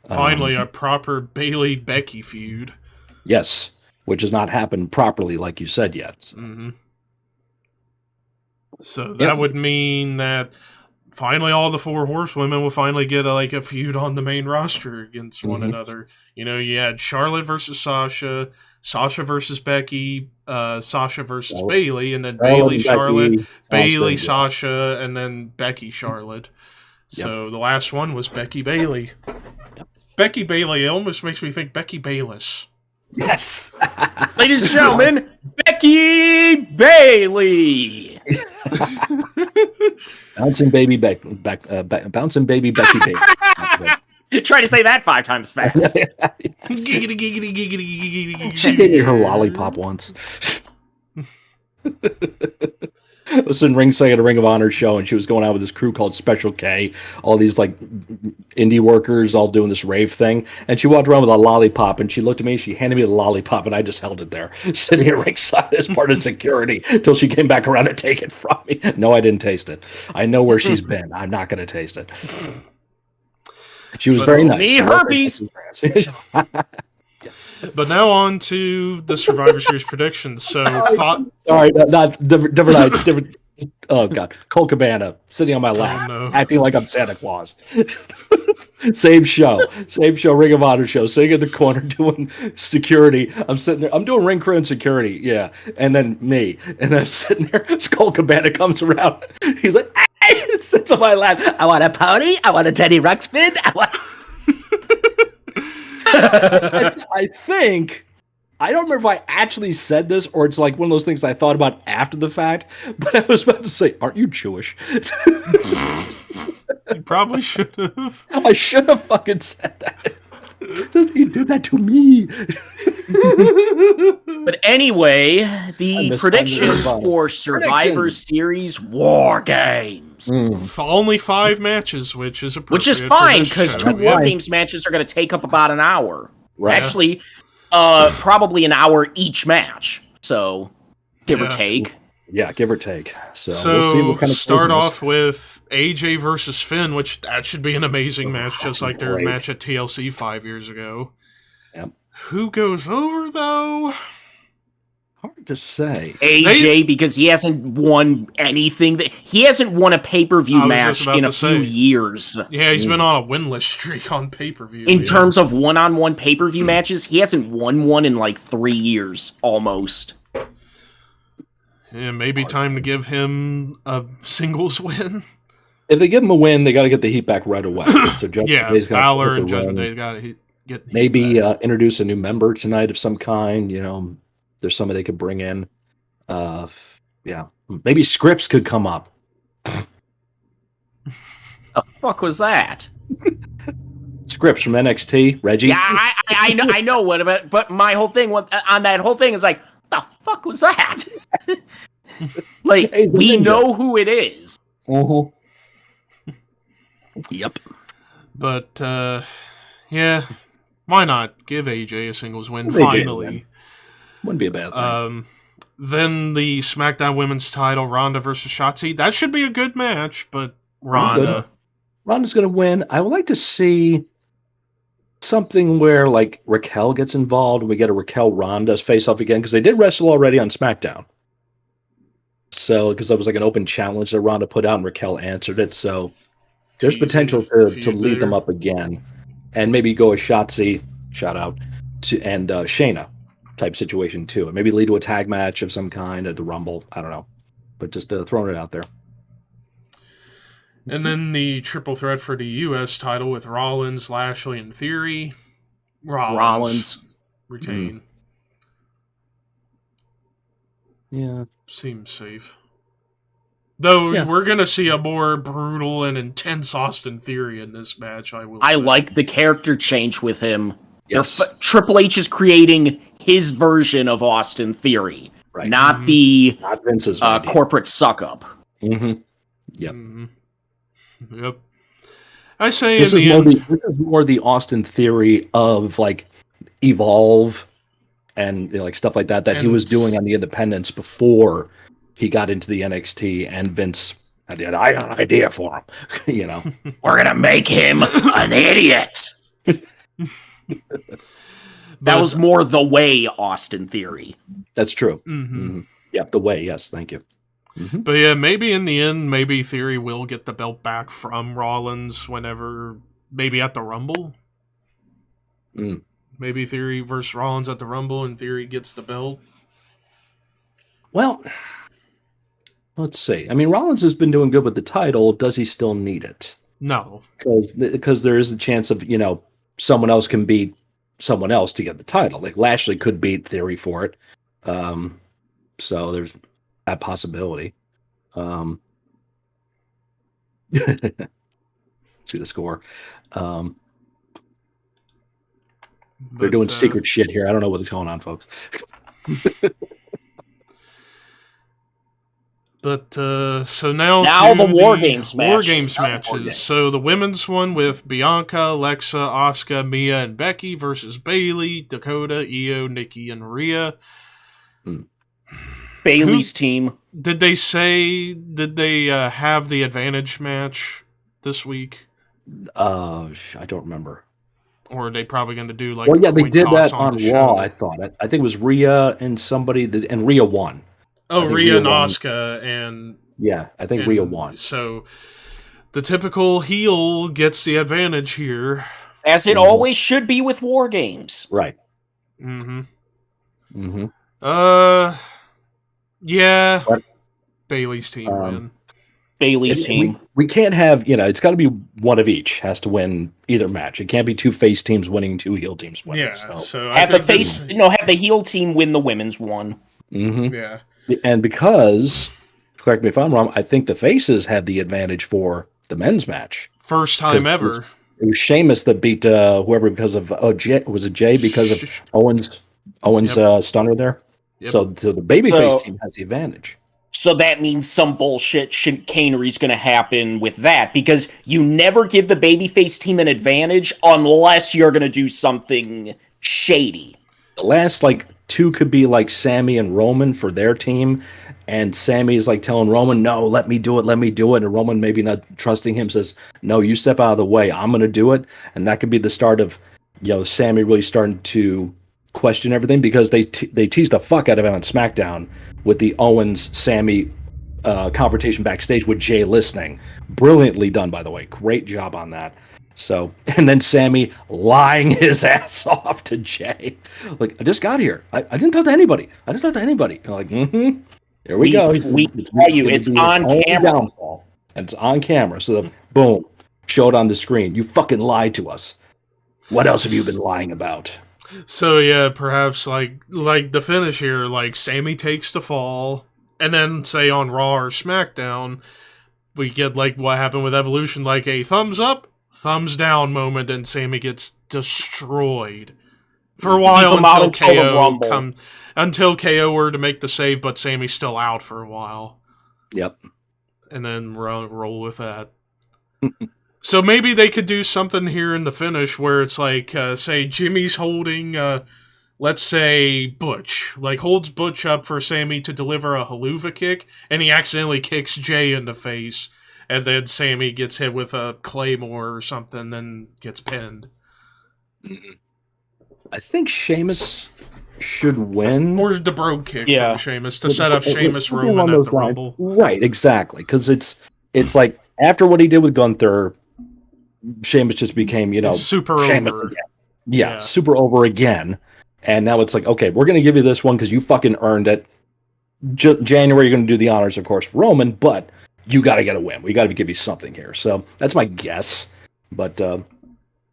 Finally, a proper Bayley-Becky feud. Yes, which has not happened properly, like you said yet. So that would mean that finally all the four horsewomen will finally get a feud on the main roster against one another. You know, you had Charlotte versus Sasha, Sasha versus Becky, Sasha versus Bayley, and then Bayley, Charlotte, Bayley, Sasha, and then Becky, Charlotte. So the last one was Becky Bayley. Becky Bayley, it almost makes me think Becky Bayless. Yes. Ladies and gentlemen, Becky Bayley. Bouncing baby Becky. Bouncing baby Becky Bayley. Try to say that 5 times fast. Giggity, giggity, giggity, giggity. She gave me her lollipop once. I was in ringside at a Ring of Honor show, and she was going out with this crew called Special K, all these like indie workers all doing this rave thing, and she walked around with a lollipop, and she looked at me, she handed me the lollipop, and I just held it there, sitting at ringside as part of security, until she came back around to take it from me. No, I didn't taste it. I know where she's been. I'm not going to taste it. She was very nice. Me herpes. But now on to the Survivor Series predictions. So, sorry, not different. Oh god, Cole Cabana sitting on my lap, acting like I'm Santa Claus. Same show, Ring of Honor show. Sitting in the corner doing security. I'm sitting there. I'm doing ring crew and security. Yeah, and then me, and I'm sitting there. Cole Cabana comes around. He's like, hey! Sits on my lap. I want a pony. I want a Teddy Ruxpin. I think, I don't remember if I actually said this or it's like one of those things I thought about after the fact, but I was about to say, aren't you Jewish? You probably should have. I should have fucking said that. He did that to me. But anyway, the predictions for Survivor Series War Games. Only 5 matches, which is appropriate. Which is fine, because 2 War Games matches are going to take up about an hour. Right. Actually, probably an hour each match. So, give or take. Yeah, give or take. So we'll see what kind of start off with AJ versus Finn, which that should be an amazing match, just like their match at TLC 5 years ago. Yep. Who goes over, though? Hard to say. AJ, because he hasn't won anything. He hasn't won a pay-per-view match in a few years. Yeah, he's been on a winless streak on pay-per-view. In terms of one-on-one pay-per-view matches, he hasn't won one in like 3 years, almost. Yeah, maybe time to give him a singles win. If they give him a win, they got to get the heat back right away. So Balor and Judgment Day got to get maybe introduce a new member tonight of some kind. You know, there's somebody they could bring in. Maybe Scripps could come up. The fuck was that? Scripps from NXT, Reggie. Yeah, I know what about, but my whole thing on that whole thing is like, the fuck was that? Like, we know who it is. Yep. But yeah, why not give AJ a singles win finally? Wouldn't be a bad thing. Then the SmackDown Women's title, Ronda versus Shotzi. That should be a good match, but Ronda. Ronda's going to win. I would like to see something where like Raquel gets involved and we get a Raquel Ronda face off again because they did wrestle already on SmackDown. So because that was like an open challenge that Ronda put out and Raquel answered it. So there's potential to lead them up again and maybe go a Shotzi shout out to and Shayna type situation too, and maybe lead to a tag match of some kind at the Rumble. I don't know, but just throwing it out there. And then the triple threat for the U.S. title with Rollins, Lashley, and Theory. Rollins. Retain. Yeah. Seems safe. Though we're going to see a more brutal and intense Austin Theory in this match, I like the character change with him. Yes. Triple H is creating his version of Austin Theory, right. not Vince's corporate suck-up. Mm-hmm. Yep. Mm-hmm. Yep. I say this is more the Austin Theory of like Evolve and like stuff like that he was doing on the independents before he got into the NXT, and Vince had the idea for him. We're gonna make him an idiot. That was more the way Austin Theory. That's true. Mm-hmm. Mm-hmm. Yep, the way. Yes, thank you. Mm-hmm. But yeah, maybe in the end, maybe Theory will get the belt back from Rollins whenever, maybe at the Rumble. Maybe Theory versus Rollins at the Rumble, and Theory gets the belt. Well, let's see. I mean, Rollins has been doing good with the title. Does he still need it? No, because there is a chance of someone else can beat someone else to get the title. Like Lashley could beat Theory for it. So there's that possibility. See the score. They're doing secret shit here. I don't know what's going on, folks. But so now the War Games matches. So the women's one with Bianca, Alexa, Asuka, Mia, and Becky versus Bayley, Dakota, Io, Nikki, and Rhea. Bayley's team. Did they have the advantage match this week? I don't remember. Or are they probably going to do like? Well, yeah, they did that on Raw. I thought. I think it was Rhea and somebody, and Rhea won. Oh, Rhea and Asuka, and yeah, I think Rhea won. So the typical heel gets the advantage here, as it always should be with War Games, right? Yeah. What? Bayley's team win. Bayley's team. We can't have it's got to be one of each has to win either match. It can't be two face teams winning, two heel teams winning. Yeah. So have the heel team win the women's one. Mm-hmm. Yeah. And because, correct me if I'm wrong, I think the faces had the advantage for the men's match. First time ever. It was Sheamus that beat whoever because of was it Jay because of Owens stunner there. Yep. So the babyface team has the advantage. So that means some bullshit chicanery is going to happen with that, because you never give the babyface team an advantage unless you're going to do something shady. The last two could be like Sammy and Roman for their team, and Sammy is like telling Roman, "No, let me do it," and Roman maybe not trusting him says, "No, you step out of the way. I'm going to do it," and that could be the start of Sammy really starting to question everything, because they teased the fuck out of it on SmackDown with the Owens-Sammy confrontation backstage with Jay listening. Brilliantly done, by the way. Great job on that. So, and then Sammy lying his ass off to Jay. Like, I just got here. I didn't talk to anybody. And like, Here we go. We tell you, it's on camera. Downfall. And it's on camera. So, boom. Show it on the screen. You fucking lied to us. What else have you been lying about? So yeah, perhaps like the finish here, like Sammy takes the fall, and then say on Raw or SmackDown, we get like what happened with Evolution, like a thumbs up, thumbs down moment, and Sammy gets destroyed for a while until KO were to make the save, but Sammy's still out for a while. Yep. And then roll with that. So maybe they could do something here in the finish where it's like, say, Jimmy's holding let's say Butch, like holds Butch up for Sammy to deliver a haluva kick, and he accidentally kicks Jay in the face, and then Sammy gets hit with a claymore or something, and gets pinned. I think Sheamus should win. Or the brogue kick from Sheamus to set up Sheamus Roman at the Rumble. Right, exactly. Because it's like, after what he did with Gunther, Sheamus just became, super Sheamus over. Again. Yeah, super over again. And now it's like, okay, we're going to give you this one because you fucking earned it. January, you're going to do the honors, of course, Roman, but you got to get a win. We got to give you something here. So that's my guess. But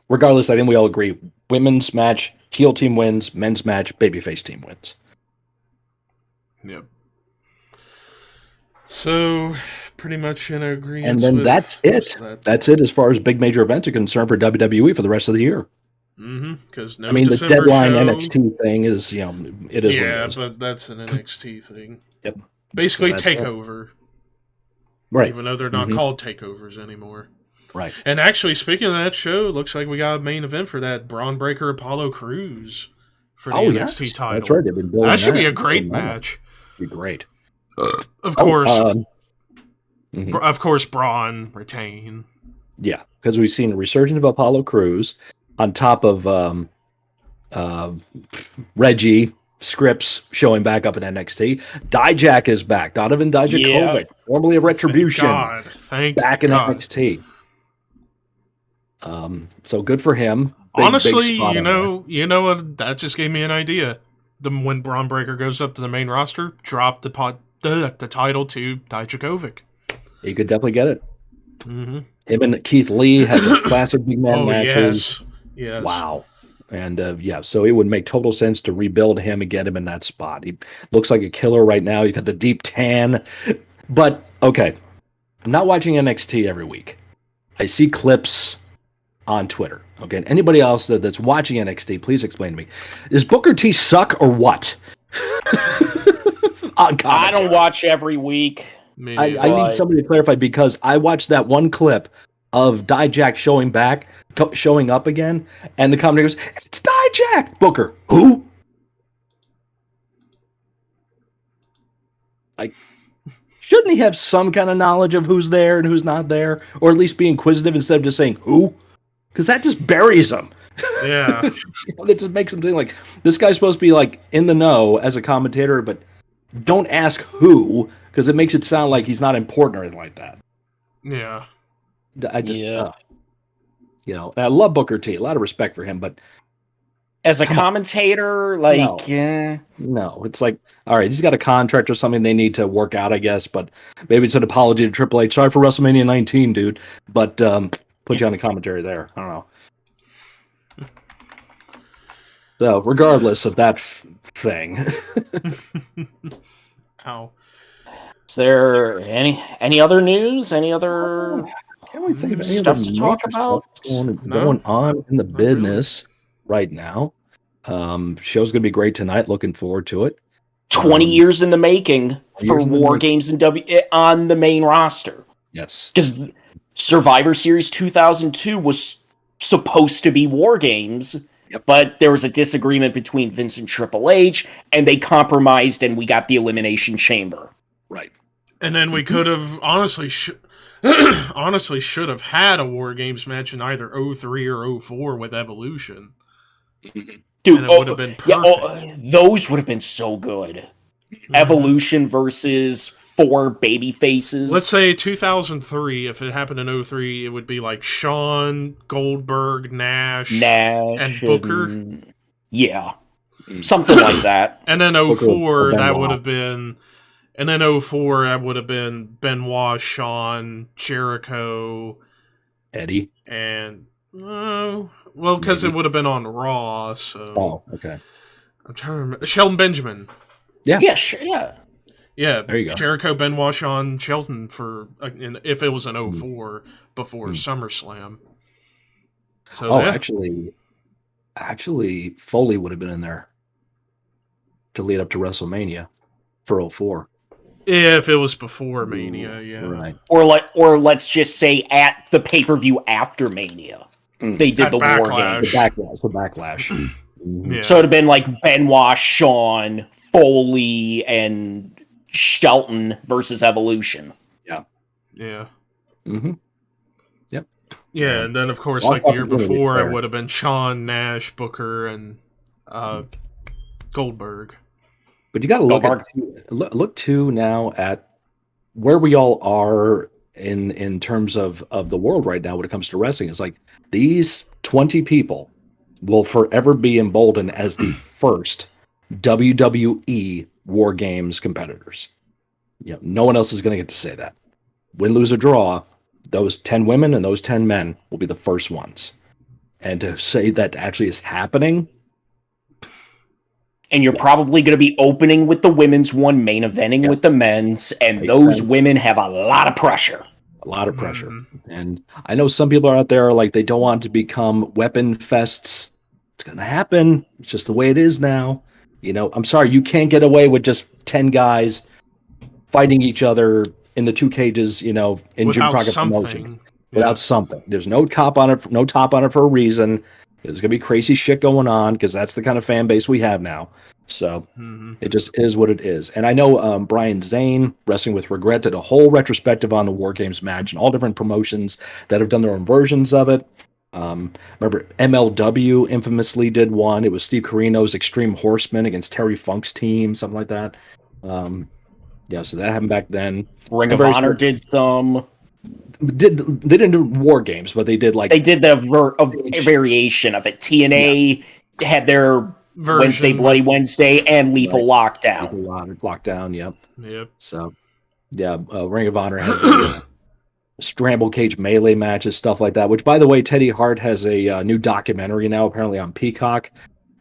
regardless, I think we all agree. Women's match, heel team wins. Men's match, babyface team wins. Yep. So, pretty much in agreement. And then that's it. That's it as far as big major events are concerned for WWE for the rest of the year. Because the deadline show. NXT thing is, it is. Yeah, what it is. but that's an NXT thing. Yep. Basically, takeover. Right. Even though they're not called takeovers anymore. Right. And actually, speaking of that show, looks like we got a main event for that Braun Breaker Apollo Crews for the NXT title. That's right. They've been building that should be a great match. Be great. Of course. Of course, Braun retain. Yeah, because we've seen a resurgence of Apollo Crews on top of Reggie Scripps showing back up in NXT. Dijak is back. Donovan Dijakovic, formerly of Retribution, Thank back in NXT. So good for him. Honestly, you know what? That just gave me an idea. When Braun Breaker goes up to the main roster, drop the title to Dijakovic. He could definitely get it. Him and Keith Lee had the classic big man matches. Yes. Wow. And so it would make total sense to rebuild him and get him in that spot. He looks like a killer right now. You got the deep tan. But, okay, I'm not watching NXT every week. I see clips on Twitter. Okay, and anybody else that's watching NXT, please explain to me. Does Booker T suck or what? I don't watch every week. I need somebody to clarify, because I watched that one clip of Dijak showing up again, and the commentator goes, "It's Dijak!" Booker, who? Shouldn't he have some kind of knowledge of who's there and who's not there, or at least be inquisitive instead of just saying who? Because that just buries him. Yeah, that just makes him think like this guy's supposed to be like in the know as a commentator, but don't ask who, because it makes it sound like he's not important or anything like that. Yeah, I just, and I love Booker T. A lot of respect for him, but as a commentator, no, it's like, all right, he's got a contract or something they need to work out, I guess, but maybe it's an apology to Triple H. Sorry for WrestleMania 19, dude, but put you on the commentary there. I don't know. So, regardless of that thing. Ow. Is there any other news? Any other can't we think of any stuff to talk about? Going on in the business right now. Show's going to be great tonight. Looking forward to it. 20 years in the making for War Games on the main roster. Yes. Because Survivor Series 2002 was supposed to be War Games. Yep. But there was a disagreement between Vince and Triple H, and they compromised, and we got the Elimination Chamber. Right. And then we could have honestly should have had a War Games match in either 03 or 04 with Evolution. Dude, and it would have been perfect. Those would have been so good. Evolution versus 4 baby faces. Let's say 2003, if it happened in 03, it would be like Shawn, Goldberg, Nash and Booker. Yeah. Something like that. And then 04, that would have been... And then 04, that would have been Benoit, Shawn, Jericho... Eddie? And... well, because it would have been on Raw, so... Oh, okay. I'm trying to remember... Shelton Benjamin. Yeah. Yeah, sure, yeah. Yeah, there you go. Jericho, Benoit, Shawn, Shelton for if it was an 04 before SummerSlam. So actually, Foley would have been in there to lead up to WrestleMania for 04. If it was before Mania, yeah. Right. Or let's just say at the pay-per-view after Mania. They did the Backlash. War Games. The backlash. Yeah. So it'd have been like Benoit, Shawn, Foley, and Shelton versus Evolution. Yeah. Mm-hmm. Yep. Yeah, and then of course, Well, like the year fucking before, fair. it would have been Shawn, Nash, Booker, and Goldberg. But you got to look too now at where we all are in terms of the world right now when it comes to wrestling. It's like these 20 people will forever be emboldened as the first WWE War Games competitors. No one else is going to get to say that. Win, lose, or draw, those 10 women and those 10 men will be the first ones. And to say that actually is happening. And you're probably going to be opening with the women's one, main eventing with the men's, and those women have a lot of pressure. A lot of pressure. And I know some people are out there like they don't want to become weapon fests. It's going to happen. It's just the way it is now. I'm sorry, you can't get away with just 10 guys fighting each other in the two cages, in Jim Crockett Promotions. Without something. There's no top on it for a reason. There's going to be crazy shit going on because that's the kind of fan base we have now. So it just is what it is. And I know Brian Zane, Wrestling with Regret, did a whole retrospective on the War Games match and all different promotions that have done their own versions of it. Remember, MLW infamously did one. It was Steve Corino's Extreme Horsemen against Terry Funk's team, something like that. So that happened back then. Ring of Honor did some. They didn't do War Games, but they did like... They did a variation of it. TNA had their Wednesday Bloody Wednesday and Lethal Lockdown. Lockdown, yep. So, Ring of Honor had the Scramble Cage Melee matches, stuff like that, which, by the way, Teddy Hart has a new documentary now, apparently on Peacock.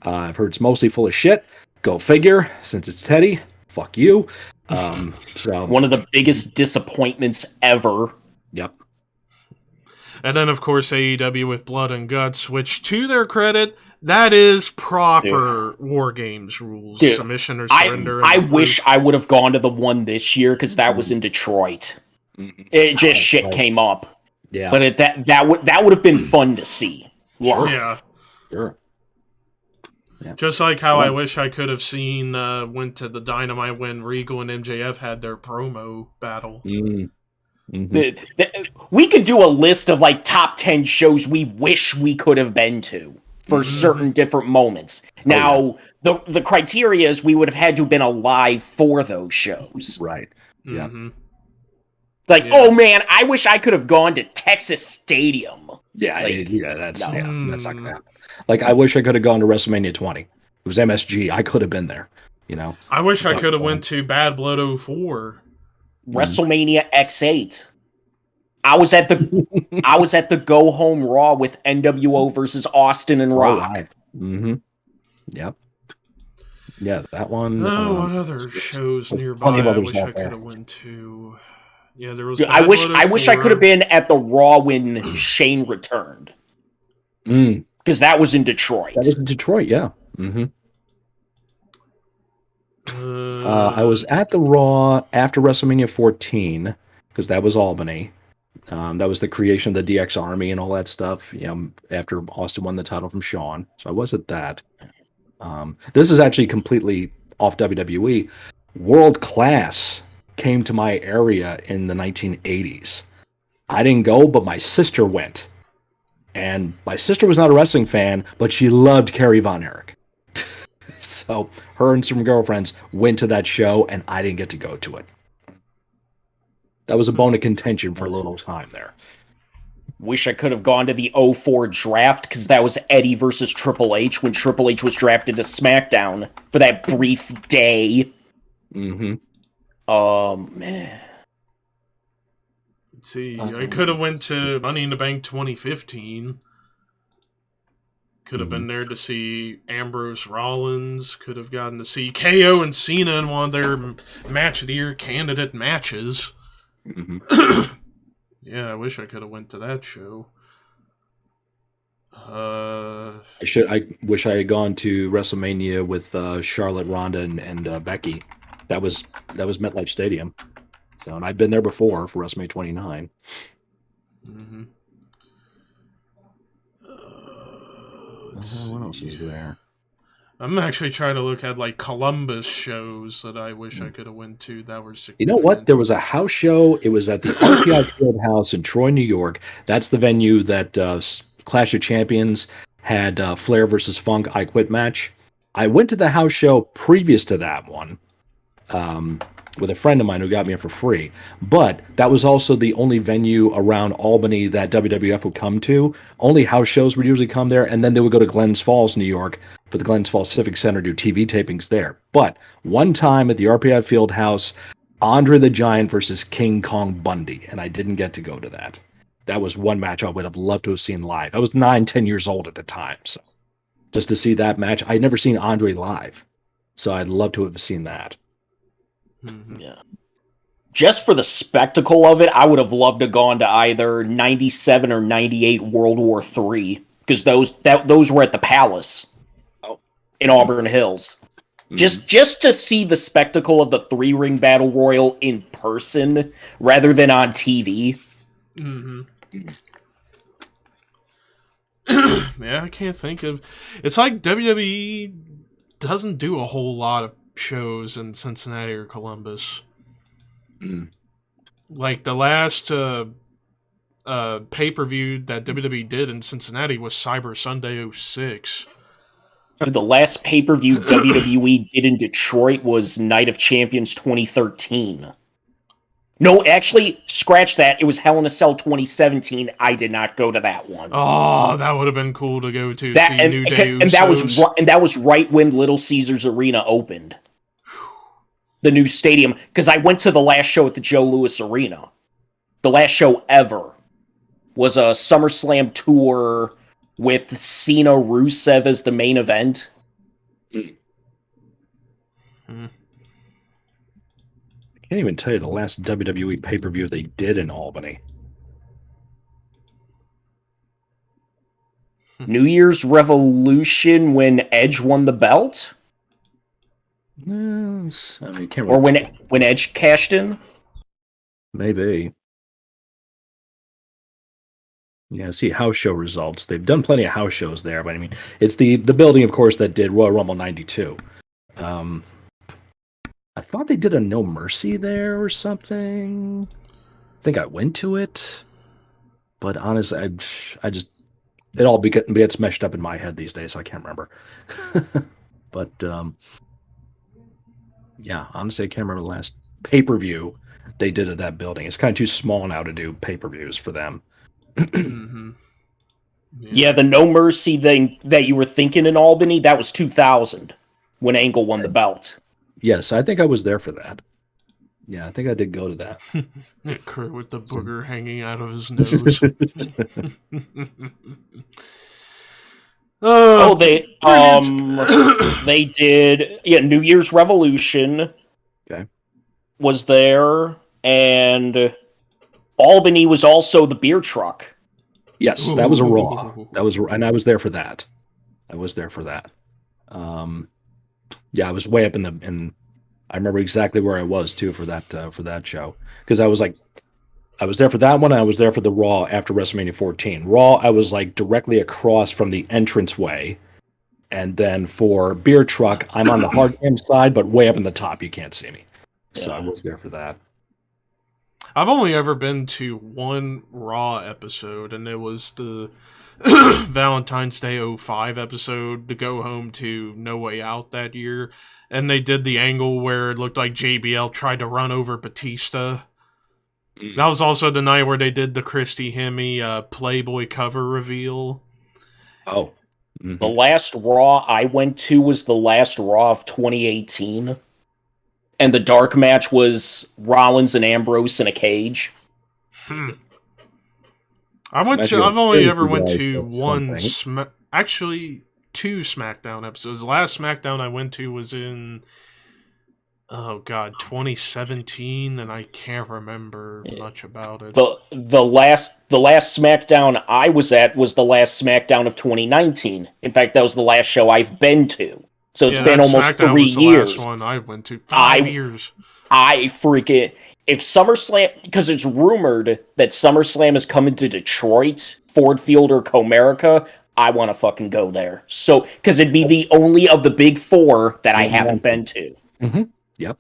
I've heard it's mostly full of shit. Go figure, since it's Teddy. Fuck you. So one of the biggest disappointments ever. Yep. And then, of course, AEW with Blood and Guts, which, to their credit, that is proper War Games rules. Submission or surrender. I wish I would have gone to the one this year, because that was in Detroit. It just came up. Yeah. But that would have been fun to see. Sure. Yeah. Sure. Yeah. Just like how I wish I could have seen went to the Dynamite when Regal and MJF had their promo battle. We could do a list of like top 10 shows we wish we could have been to for certain different moments. Now, the criteria is we would have had to have been alive for those shows. Right. Yeah. It's like, oh man, I wish I could have gone to Texas Stadium. Yeah, that's not gonna happen. Like, I wish I could have gone to WrestleMania 20. It was MSG. I could have been there. I wish I could have went to Bad Blood 04. WrestleMania X8. I was at the Go Home Raw with NWO versus Austin and Rock. Yep. Yeah, that one. What other shows nearby I wish I could have went to? Yeah, there was. Dude, I wish I could have been at the Raw when Shane returned. Because that was in Detroit. That was in Detroit, yeah. I was at the Raw after WrestleMania 14, because that was Albany. That was the creation of the DX Army and all that stuff, after Austin won the title from Shawn. So I was at that. This is actually completely off WWE. World Class came to my area in the 1980s. I didn't go, but my sister went. And my sister was not a wrestling fan, but she loved Kerry Von Erich. So her and some girlfriends went to that show, and I didn't get to go to it. That was a bone of contention for a little time there. Wish I could have gone to the 04 draft, because that was Eddie versus Triple H when Triple H was drafted to SmackDown for that brief day. Man. Let's see. I could have went to Money in the Bank 2015. Could have been there to see Ambrose Rollins. Could have gotten to see KO and Cena in one of their Match of the Year candidate matches. Yeah, I wish I could have went to that show. I wish I had gone to WrestleMania with Charlotte, Ronda, and Becky. That was MetLife Stadium. So, and I've been there before for WrestleMania 29. What else is there? I'm actually trying to look at like Columbus shows that I wish I could have went to that were significant. You know what? There was a house show. It was at the RPI Field House in Troy, New York. That's the venue that Clash of Champions had Flair versus Funk I Quit match. I went to the house show previous to that one with a friend of mine who got me in for free. But that was also the only venue around Albany that WWF would come to. Only house shows would usually come there, and then they would go to Glens Falls, New York, for the Glens Falls Civic Center, do TV tapings there. But one time at the RPI Field House, Andre the Giant versus King Kong Bundy, and I didn't get to go to that. That was one match I would have loved to have seen live. I was 9-10 years old at the time, so just to see that match. I'd never seen Andre live, so I'd love to have seen that. Yeah. Just for the spectacle of it, I would have loved to have gone to either 97 or 98 World War III, because those were at the Palace in Auburn Hills. Just to see the spectacle of the 3-ring battle royal in person rather than on TV. Yeah, I can't think of. It's like WWE doesn't do a whole lot of shows in Cincinnati or Columbus. Like the last pay-per-view that WWE did in Cincinnati was Cyber Sunday 06. The last pay-per-view WWE did in Detroit was Night of Champions 2013. No, actually, scratch that. It was Hell in a Cell 2017. I did not go to that one. Oh, that would have been cool to go to. That, see and, New Day and that was right when Little Caesars Arena opened. The new stadium. Because I went to the last show at the Joe Louis Arena. The last show ever was a SummerSlam tour with Cena Rusev as the main event. I can't even tell you the last WWE pay-per-view they did in Albany. New Year's Revolution when Edge won the belt? Or when Edge cashed in? Maybe. Yeah, see house show results. They've done plenty of house shows there, but I mean, it's the building, of course, that did Royal Rumble 92. I thought they did a No Mercy there or something. I think I went to it, but honestly, I just it all gets meshed up in my head these days, so I can't remember. But yeah, honestly, I can't remember the last pay-per-view they did at that building. It's kind of too small now to do pay-per-views for them. Yeah, the No Mercy thing that you were thinking in Albany, that was 2000 when Angle won the belt. Yes, I think I was there for that. Yeah, I think I did go to that. Kurt with the booger hanging out of his nose. They did New Year's Revolution. Okay. Was there, and Albany was also the beer truck. Yes, that was a Raw. And I was there for that. Yeah, I was way up in I remember exactly where I was too for that show, because I was there for that one. And I was there for the Raw after WrestleMania 14. Raw, I was like directly across from the entranceway, and then for beer truck, I'm on the hard cam side, but way up in the top, you can't see me. So I was there for that. I've only ever been to one Raw episode, and it was the Valentine's Day 05 episode to go home to No Way Out that year. And they did the angle where it looked like JBL tried to run over Batista. That was also the night where they did the Christy Hemme Playboy cover reveal. Oh. Mm-hmm. The last Raw I went to was the last Raw of 2018. And the dark match was Rollins and Ambrose in a cage. I've only ever went to one, actually 2 SmackDown episodes. The last SmackDown I went to was in, 2017, and I can't remember much about it. The last SmackDown I was at was the last SmackDown of 2019. In fact, that was the last show I've been to. So it's been almost SmackDown 3 was the years. Last one I went to 5 years. I freaking if SummerSlam, because it's rumored that SummerSlam is coming to Detroit, Ford Field or Comerica, I want to fucking go there. So, because it'd be the only of the big four that I haven't been to. Mm-hmm. Yep.